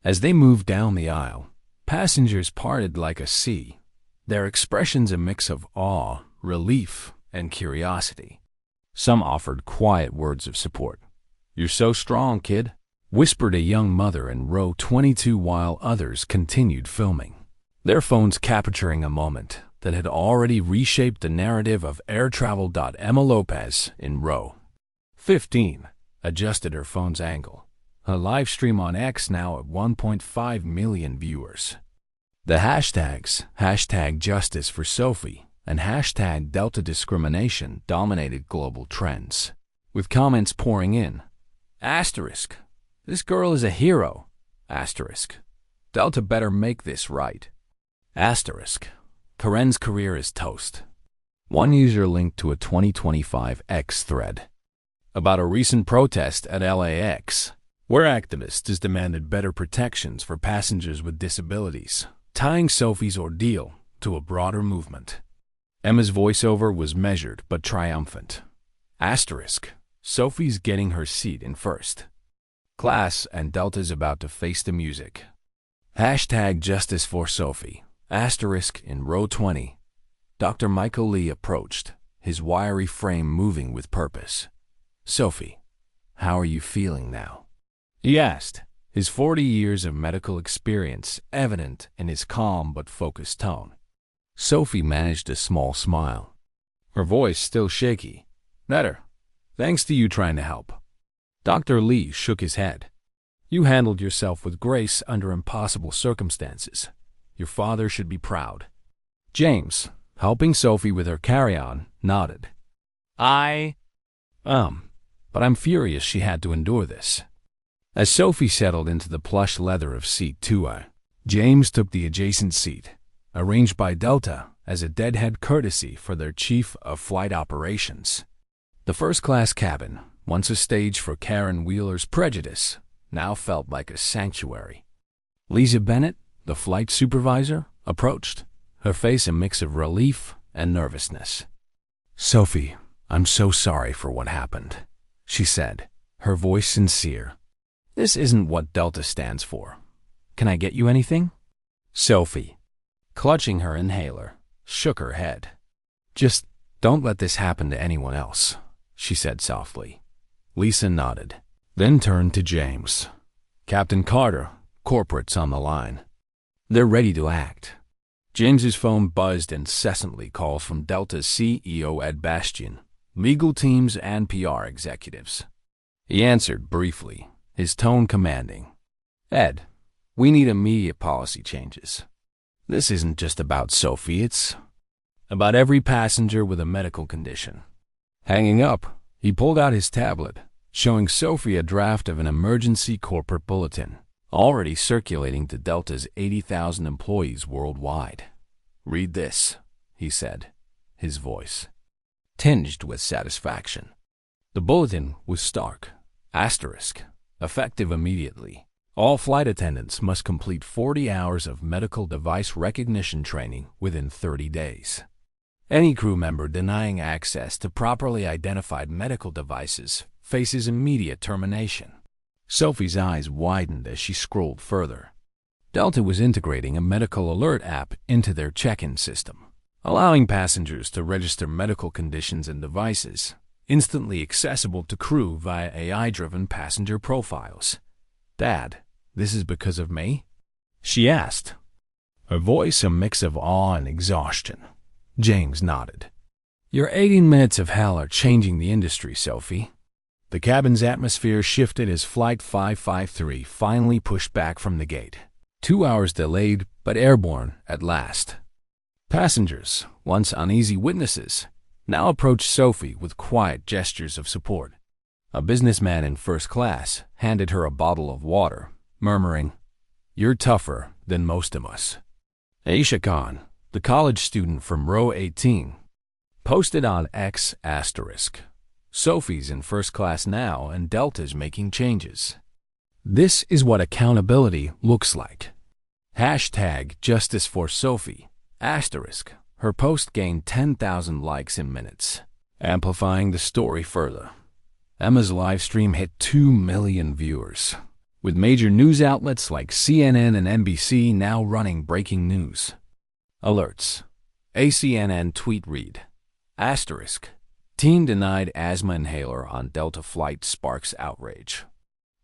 As they moved down the aisle, passengers parted like a sea, their expressions a mix of awe, relief, and curiosity. Some offered quiet words of support. "You're so strong, kid," whispered a young mother in row 22, while others continued filming, their phones capturing a moment that had already reshaped the narrative of air travel. Emma Lopez, in row 15, adjusted her phone's angle, her live stream on X now at 1.5 million viewers. The hashtags, hashtag justice for Sophie and hashtag Delta discrimination dominated global trends, with comments pouring in. Asterisk. This girl is a hero. Asterisk. Delta better make this right. Asterisk. Karen's career is toast. One user linked to a 2025 X thread about a recent protest at LAX, where activists demanded better protections for passengers with disabilities, tying Sophie's ordeal to a broader movement. Emma's voiceover was measured but triumphant. Asterisk. Sophie's getting her seat in first class and Delta's about to face the music. Hashtag justice for Sophie. Asterisk in row 20. Dr. Michael Lee approached, his wiry frame moving with purpose. Sophie, how are you feeling now? He asked, his 40 years of medical experience evident in his calm but focused tone. Sophie managed a small smile, her voice still shaky. Better, thanks to you trying to help. Dr. Lee shook his head. You handled yourself with grace under impossible circumstances. Your father should be proud. James, helping Sophie with her carry-on, nodded. But I'm furious she had to endure this. As Sophie settled into the plush leather of seat 2A, James took the adjacent seat, arranged by Delta as a deadhead courtesy for their chief of flight operations. The first-class cabin, once a stage for Karen Wheeler's prejudice, now felt like a sanctuary. Lisa Bennett, the flight supervisor, approached, her face a mix of relief and nervousness. Sophie, I'm so sorry for what happened, she said, her voice sincere. This isn't what Delta stands for. Can I get you anything? Sophie, clutching her inhaler, shook her head. Just don't let this happen to anyone else, she said softly. Lisa nodded, then turned to James. Captain Carter, corporate's on the line. They're ready to act. James's phone buzzed incessantly calls from Delta's CEO Ed Bastian, legal teams and PR executives. He answered briefly, his tone commanding. Ed, we need immediate policy changes. This isn't just about Sophie, it's about every passenger with a medical condition. Hanging up, he pulled out his tablet, showing Sophie a draft of an emergency corporate bulletin, already circulating to Delta's 80,000 employees worldwide. Read this, he said, his voice tinged with satisfaction. The bulletin was stark. Asterisk. Effective immediately. All flight attendants must complete 40 hours of medical device recognition training within 30 days. Any crew member denying access to properly identified medical devices faces immediate termination. Sophie's eyes widened as she scrolled further. Delta was integrating a medical alert app into their check-in system, allowing passengers to register medical conditions and devices, instantly accessible to crew via AI-driven passenger profiles. Dad, this is because of me? She asked, her voice a mix of awe and exhaustion. James nodded. Your 18 minutes of hell are changing the industry, Sophie. The cabin's atmosphere shifted as Flight 553 finally pushed back from the gate. 2 hours delayed, but airborne at last. Passengers, once uneasy witnesses, now approached Sophie with quiet gestures of support. A businessman in first class handed her a bottle of water, murmuring, You're tougher than most of us. Aisha Khan, the college student from row 18, posted on X**. Sophie's in first class now and Delta's making changes. This is what accountability looks like. Hashtag justice for Sophie. Her post gained 10,000 likes in minutes, amplifying the story further. Emma's live stream hit 2 million viewers, with major news outlets like CNN and NBC now running breaking news. Alerts. A CNN tweet read, Teen denied asthma inhaler on Delta flight sparks outrage.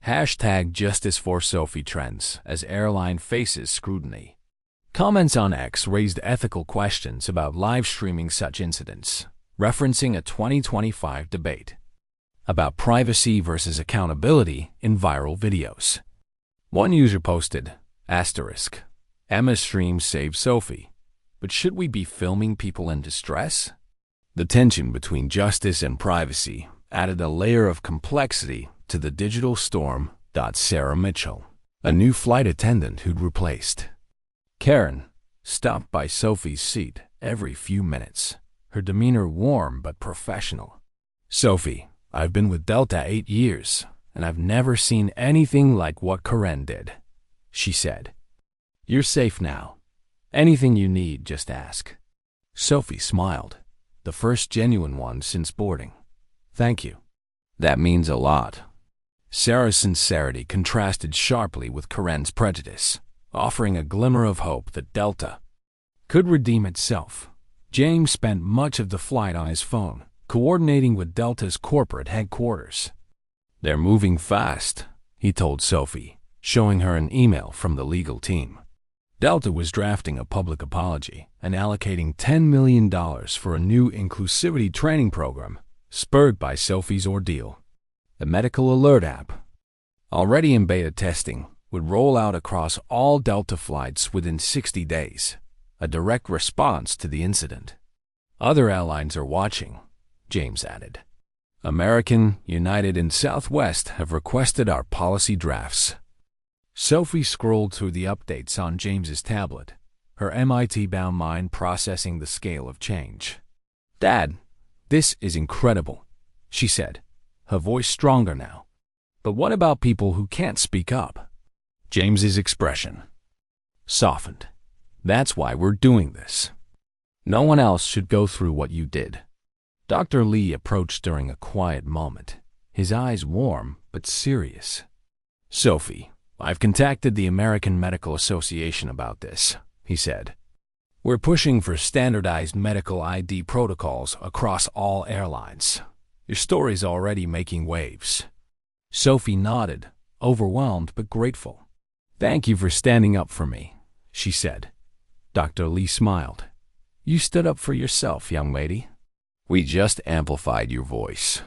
Hashtag justice for Sophie trends as airline faces scrutiny. Comments on X raised ethical questions about live streaming such incidents, referencing a 2025 debate about privacy versus accountability in viral videos. One user posted, Emma's stream saved Sophie. But should we be filming people in distress? The tension between justice and privacy added a layer of complexity to the digital storm. Sarah Mitchell, a new flight attendant who'd replaced Karen, stopped by Sophie's seat every few minutes, her demeanor warm but professional. "Sophie, I've been with Delta 8 years, and I've never seen anything like what Karen did," she said. "You're safe now. Anything you need, just ask." Sophie smiled, the first genuine one since boarding. "Thank you. That means a lot." Sarah's sincerity contrasted sharply with Karen's prejudice, offering a glimmer of hope that Delta could redeem itself. James spent much of the flight on his phone, coordinating with Delta's corporate headquarters. "They're moving fast," he told Sophie, showing her an email from the legal team. Delta was drafting a public apology and allocating $10 million for a new inclusivity training program, spurred by Sophie's ordeal. The Medical Alert app, already in beta testing, would roll out across all Delta flights within 60 days, a direct response to the incident. "Other airlines are watching," James added. "American, United, and Southwest have requested our policy drafts." Sophie scrolled through the updates on James's tablet, her MIT-bound mind processing the scale of change. "Dad, this is incredible," she said, her voice stronger now. "But what about people who can't speak up?" James's expression softened. "That's why we're doing this. No one else should go through what you did." Dr. Lee approached during a quiet moment, his eyes warm but serious. "Sophie, I've contacted the American Medical Association about this," he said. "We're pushing for standardized medical ID protocols across all airlines. Your story's already making waves." Sophie nodded, overwhelmed but grateful. "Thank you for standing up for me," she said. Dr. Lee smiled. "You stood up for yourself, young lady. We just amplified your voice."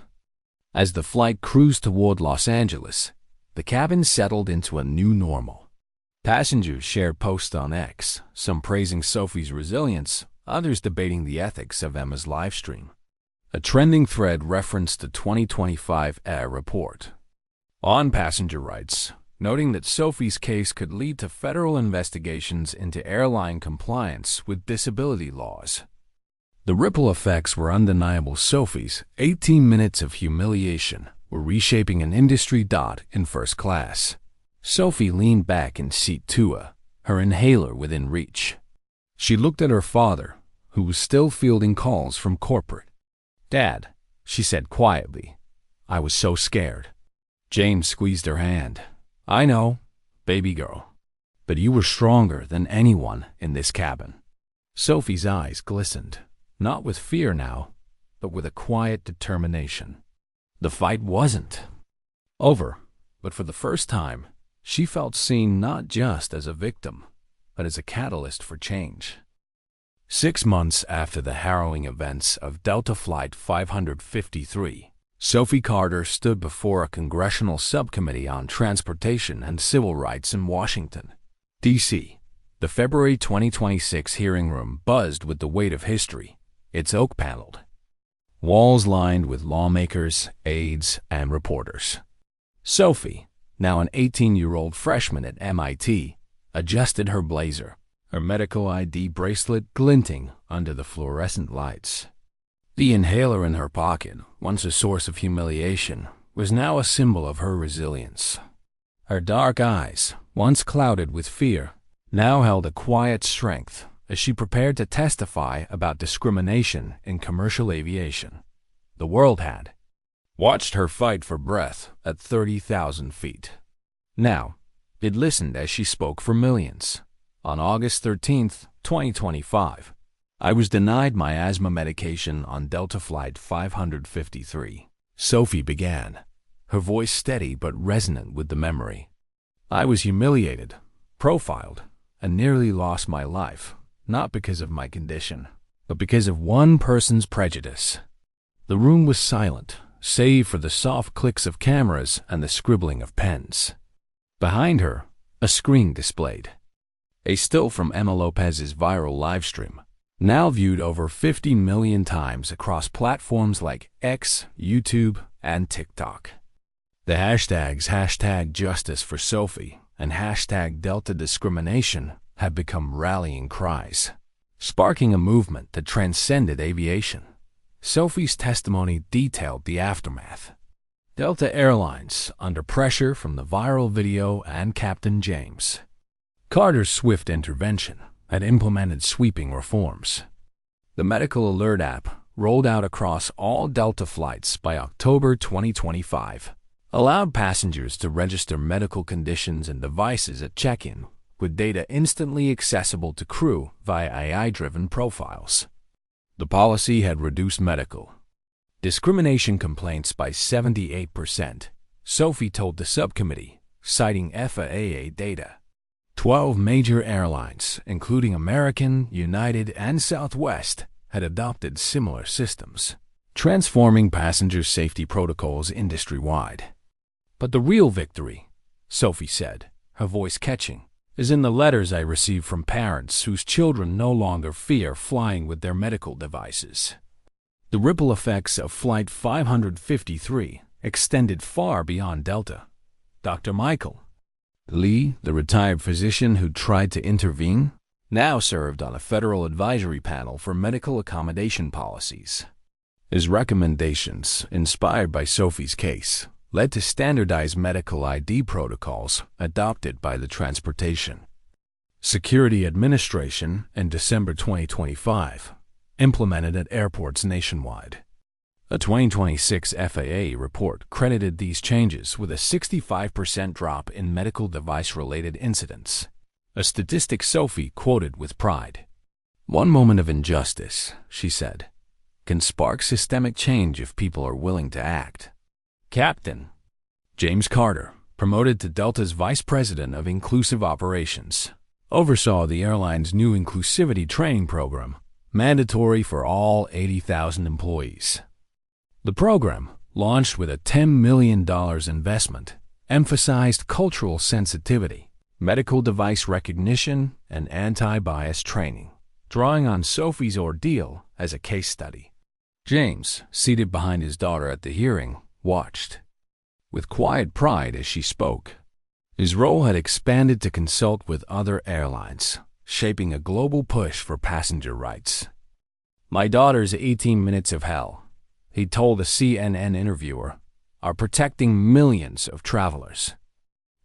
As the flight cruised toward Los Angeles, the cabin settled into a new normal. Passengers shared posts on X, some praising Sophie's resilience, others debating the ethics of Emma's livestream. A trending thread referenced the 2025 Air report on passenger rights, noting that Sophie's case could lead to federal investigations into airline compliance with disability laws. The ripple effects were undeniable. Sophie's 18 minutes of humiliation were reshaping an industry. In first class, Sophie leaned back in seat 2, her inhaler within reach. She looked at her father, who was still fielding calls from corporate. "Dad," she said quietly, "I was so scared." James squeezed her hand. "I know, baby girl, but you were stronger than anyone in this cabin." Sophie's eyes glistened, not with fear now, but with a quiet determination. The fight wasn't over, but for the first time, she felt seen not just as a victim, but as a catalyst for change. 6 months after the harrowing events of Delta Flight 553, Sophie Carter stood before a congressional subcommittee on transportation and civil rights in Washington, D.C. The February 2026 hearing room buzzed with the weight of history, its oak-paneled walls lined with lawmakers, aides, and reporters. Sophie, now an 18-year-old freshman at MIT, adjusted her blazer, her medical ID bracelet glinting under the fluorescent lights. The inhaler in her pocket, once a source of humiliation, was now a symbol of her resilience. Her dark eyes, once clouded with fear, now held a quiet strength as she prepared to testify about discrimination in commercial aviation. The world had watched her fight for breath at 30,000 feet. Now, it listened as she spoke for millions. On August 13, 2025, I was denied my asthma medication on Delta Flight 553. Sophie began, her voice steady but resonant with the memory. I was humiliated, profiled, and nearly lost my life, not because of my condition, but because of one person's prejudice. The room was silent, save for the soft clicks of cameras and the scribbling of pens. Behind her, a screen displayed A still from Emma Lopez's viral livestream, now viewed over 50 million times across platforms like X, YouTube, and TikTok. The hashtags #JusticeForSophie and #DeltaDiscrimination have become rallying cries, sparking a movement that transcended aviation. Sophie's testimony detailed the aftermath. Delta Airlines under pressure from the viral video and Captain James. Carter's swift intervention had implemented sweeping reforms. The Medical Alert app, rolled out across all Delta flights by October 2025, allowed passengers to register medical conditions and devices at check-in, with data instantly accessible to crew via AI-driven profiles. The policy had reduced medical discrimination complaints by 78%, Sophie told the subcommittee, citing FAA data. 12 major airlines, including American, United, and Southwest, had adopted similar systems, transforming passenger safety protocols industry-wide. But the real victory, Sophie said, her voice catching, is in the letters I receive from parents whose children no longer fear flying with their medical devices. The ripple effects of Flight 553 extended far beyond Delta. Dr. Michael Lee, the retired physician who tried to intervene, now served on a federal advisory panel for medical accommodation policies. His recommendations, inspired by Sophie's case, led to standardized medical ID protocols adopted by the Transportation Security Administration in December 2025, implemented at airports nationwide. A 2026 FAA report credited these changes with a 65% drop in medical device-related incidents, a statistic Sophie quoted with pride. "One moment of injustice," she said, "can spark systemic change if people are willing to act." Captain James Carter, promoted to Delta's Vice President of Inclusive Operations, oversaw the airline's new inclusivity training program, mandatory for all 80,000 employees. The program, launched with a $10 million investment, emphasized cultural sensitivity, medical device recognition, and anti-bias training, drawing on Sophie's ordeal as a case study. James, seated behind his daughter at the hearing, watched with quiet pride as she spoke. His role had expanded to consult with other airlines, shaping a global push for passenger rights. "My daughter's 18 minutes of hell," he told a CNN interviewer, "are protecting millions of travelers."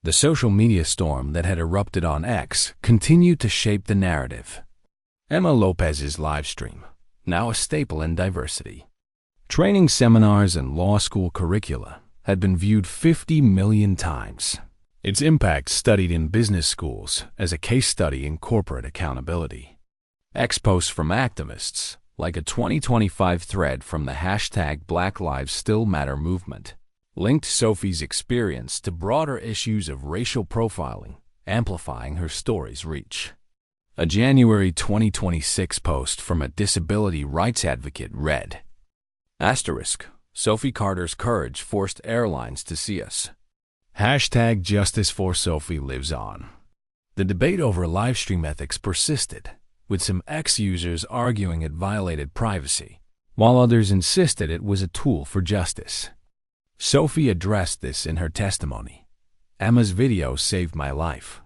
The social media storm that had erupted on X continued to shape the narrative. Emma Lopez's livestream, now a staple in diversity. Training seminars and law school curricula had been viewed 50 million times. Its impact studied in business schools as a case study in corporate accountability. X posts from activists, like a 2025 thread from the hashtag Black Lives Still Matter movement, linked Sophie's experience to broader issues of racial profiling, amplifying her story's reach. A January 2026 post from a disability rights advocate read, "Sophie Carter's courage forced airlines to see us. #JusticeForSophie lives on." The debate over livestream ethics persisted, with some X users arguing it violated privacy, while others insisted it was a tool for justice. Sophie addressed this in her testimony. "Emma's video saved my life.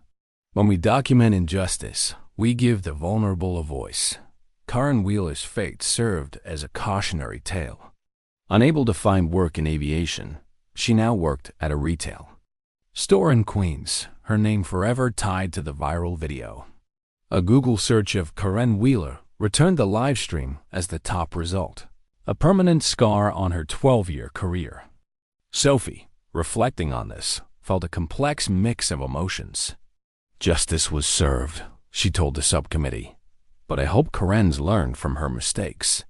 When we document injustice, we give the vulnerable a voice." Karen Wheeler's fate served as a cautionary tale. Unable to find work in aviation, she now worked at a retail store in Queens, her name forever tied to the viral video. A Google search of Karen Wheeler returned the livestream as the top result, a permanent scar on her 12-year career. Sophie, reflecting on this, felt a complex mix of emotions. "Justice was served," she told the subcommittee, "but I hope Karen's learned from her mistakes.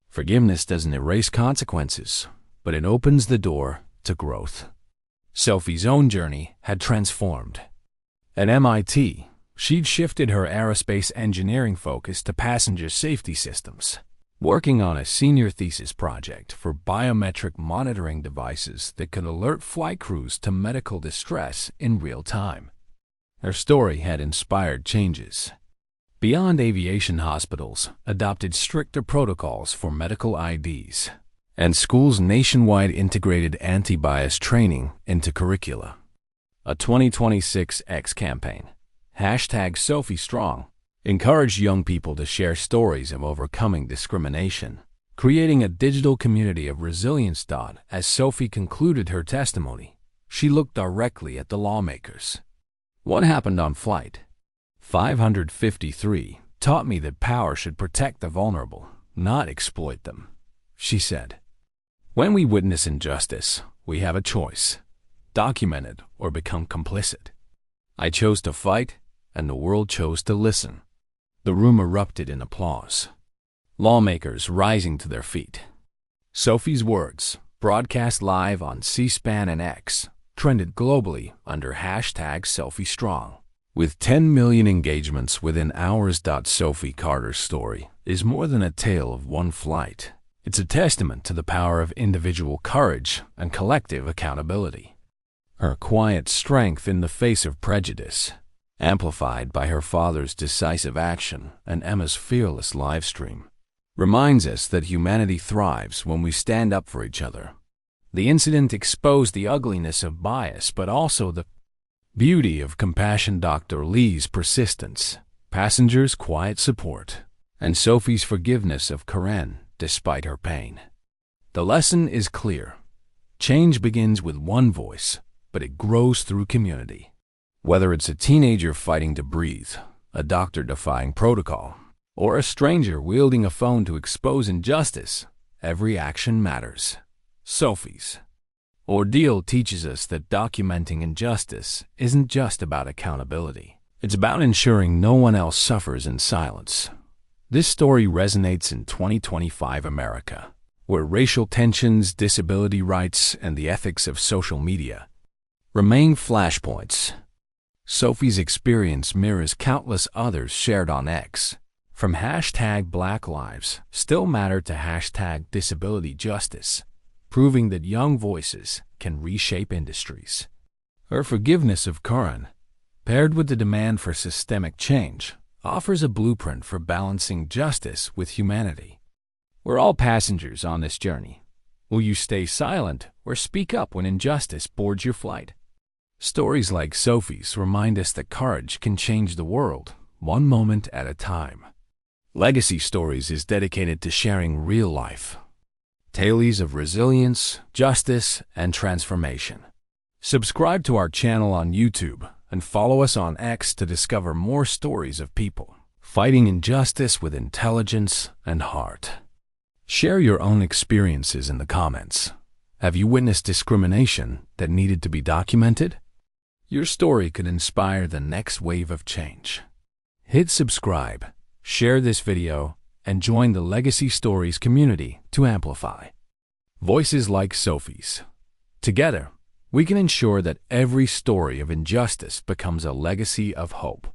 Forgiveness doesn't erase consequences, but it opens the door to growth." Sophie's own journey had transformed. At MIT, she'd shifted her aerospace engineering focus to passenger safety systems, working on a senior thesis project for biometric monitoring devices that could alert flight crews to medical distress in real time. Her story had inspired changes. Beyond aviation, hospitals adopted stricter protocols for medical IDs, and schools nationwide integrated anti-bias training into curricula. A 2026 X campaign, #SophieStrong, encouraged young people to share stories of overcoming discrimination, creating a digital community of resilience. As Sophie concluded her testimony, she looked directly at the lawmakers. "What happened on Flight 553 taught me that power should protect the vulnerable, not exploit them," she said. "When we witness injustice, we have a choice: document it or become complicit. I chose to fight, and the world chose to listen." The room erupted in applause, lawmakers rising to their feet. Sophie's words, broadcast live on C-SPAN and X, trended globally under #SophieStrong. With 10 million engagements within hours. Sophie Carter's story is more than a tale of one flight. It's a testament to the power of individual courage and collective accountability. Her quiet strength in the face of prejudice, amplified by her father's decisive action and Emma's fearless livestream, reminds us that humanity thrives when we stand up for each other. The incident exposed the ugliness of bias, but also the beauty of compassion. Dr. Lee's persistence, passengers' quiet support, and Sophie's forgiveness of Karen despite her pain. The lesson is clear. Change begins with one voice, but it grows through community. Whether it's a teenager fighting to breathe, a doctor defying protocol, or a stranger wielding a phone to expose injustice, every action matters. Sophie's ordeal teaches us that documenting injustice isn't just about accountability. It's about ensuring no one else suffers in silence. This story resonates in 2025 America, where racial tensions, disability rights, and the ethics of social media remain flashpoints. Sophie's experience mirrors countless others shared on X, from #Black Lives Still Matter to #Disability Justice, proving that young voices can reshape industries. Her forgiveness of Karen, paired with the demand for systemic change, offers a blueprint for balancing justice with humanity. We're all passengers on this journey. Will you stay silent or speak up when injustice boards your flight? Stories like Sophie's remind us that courage can change the world, one moment at a time. Legacy Stories is dedicated to sharing real life tales of resilience, justice, and transformation. Subscribe to our channel on YouTube and follow us on X to discover more stories of people fighting injustice with intelligence and heart. Share your own experiences in the comments. Have you witnessed discrimination that needed to be documented? Your story could inspire the next wave of change. Hit subscribe, share this video, and join the Legacy Stories community to amplify voices like Sophie's. Together, we can ensure that every story of injustice becomes a legacy of hope.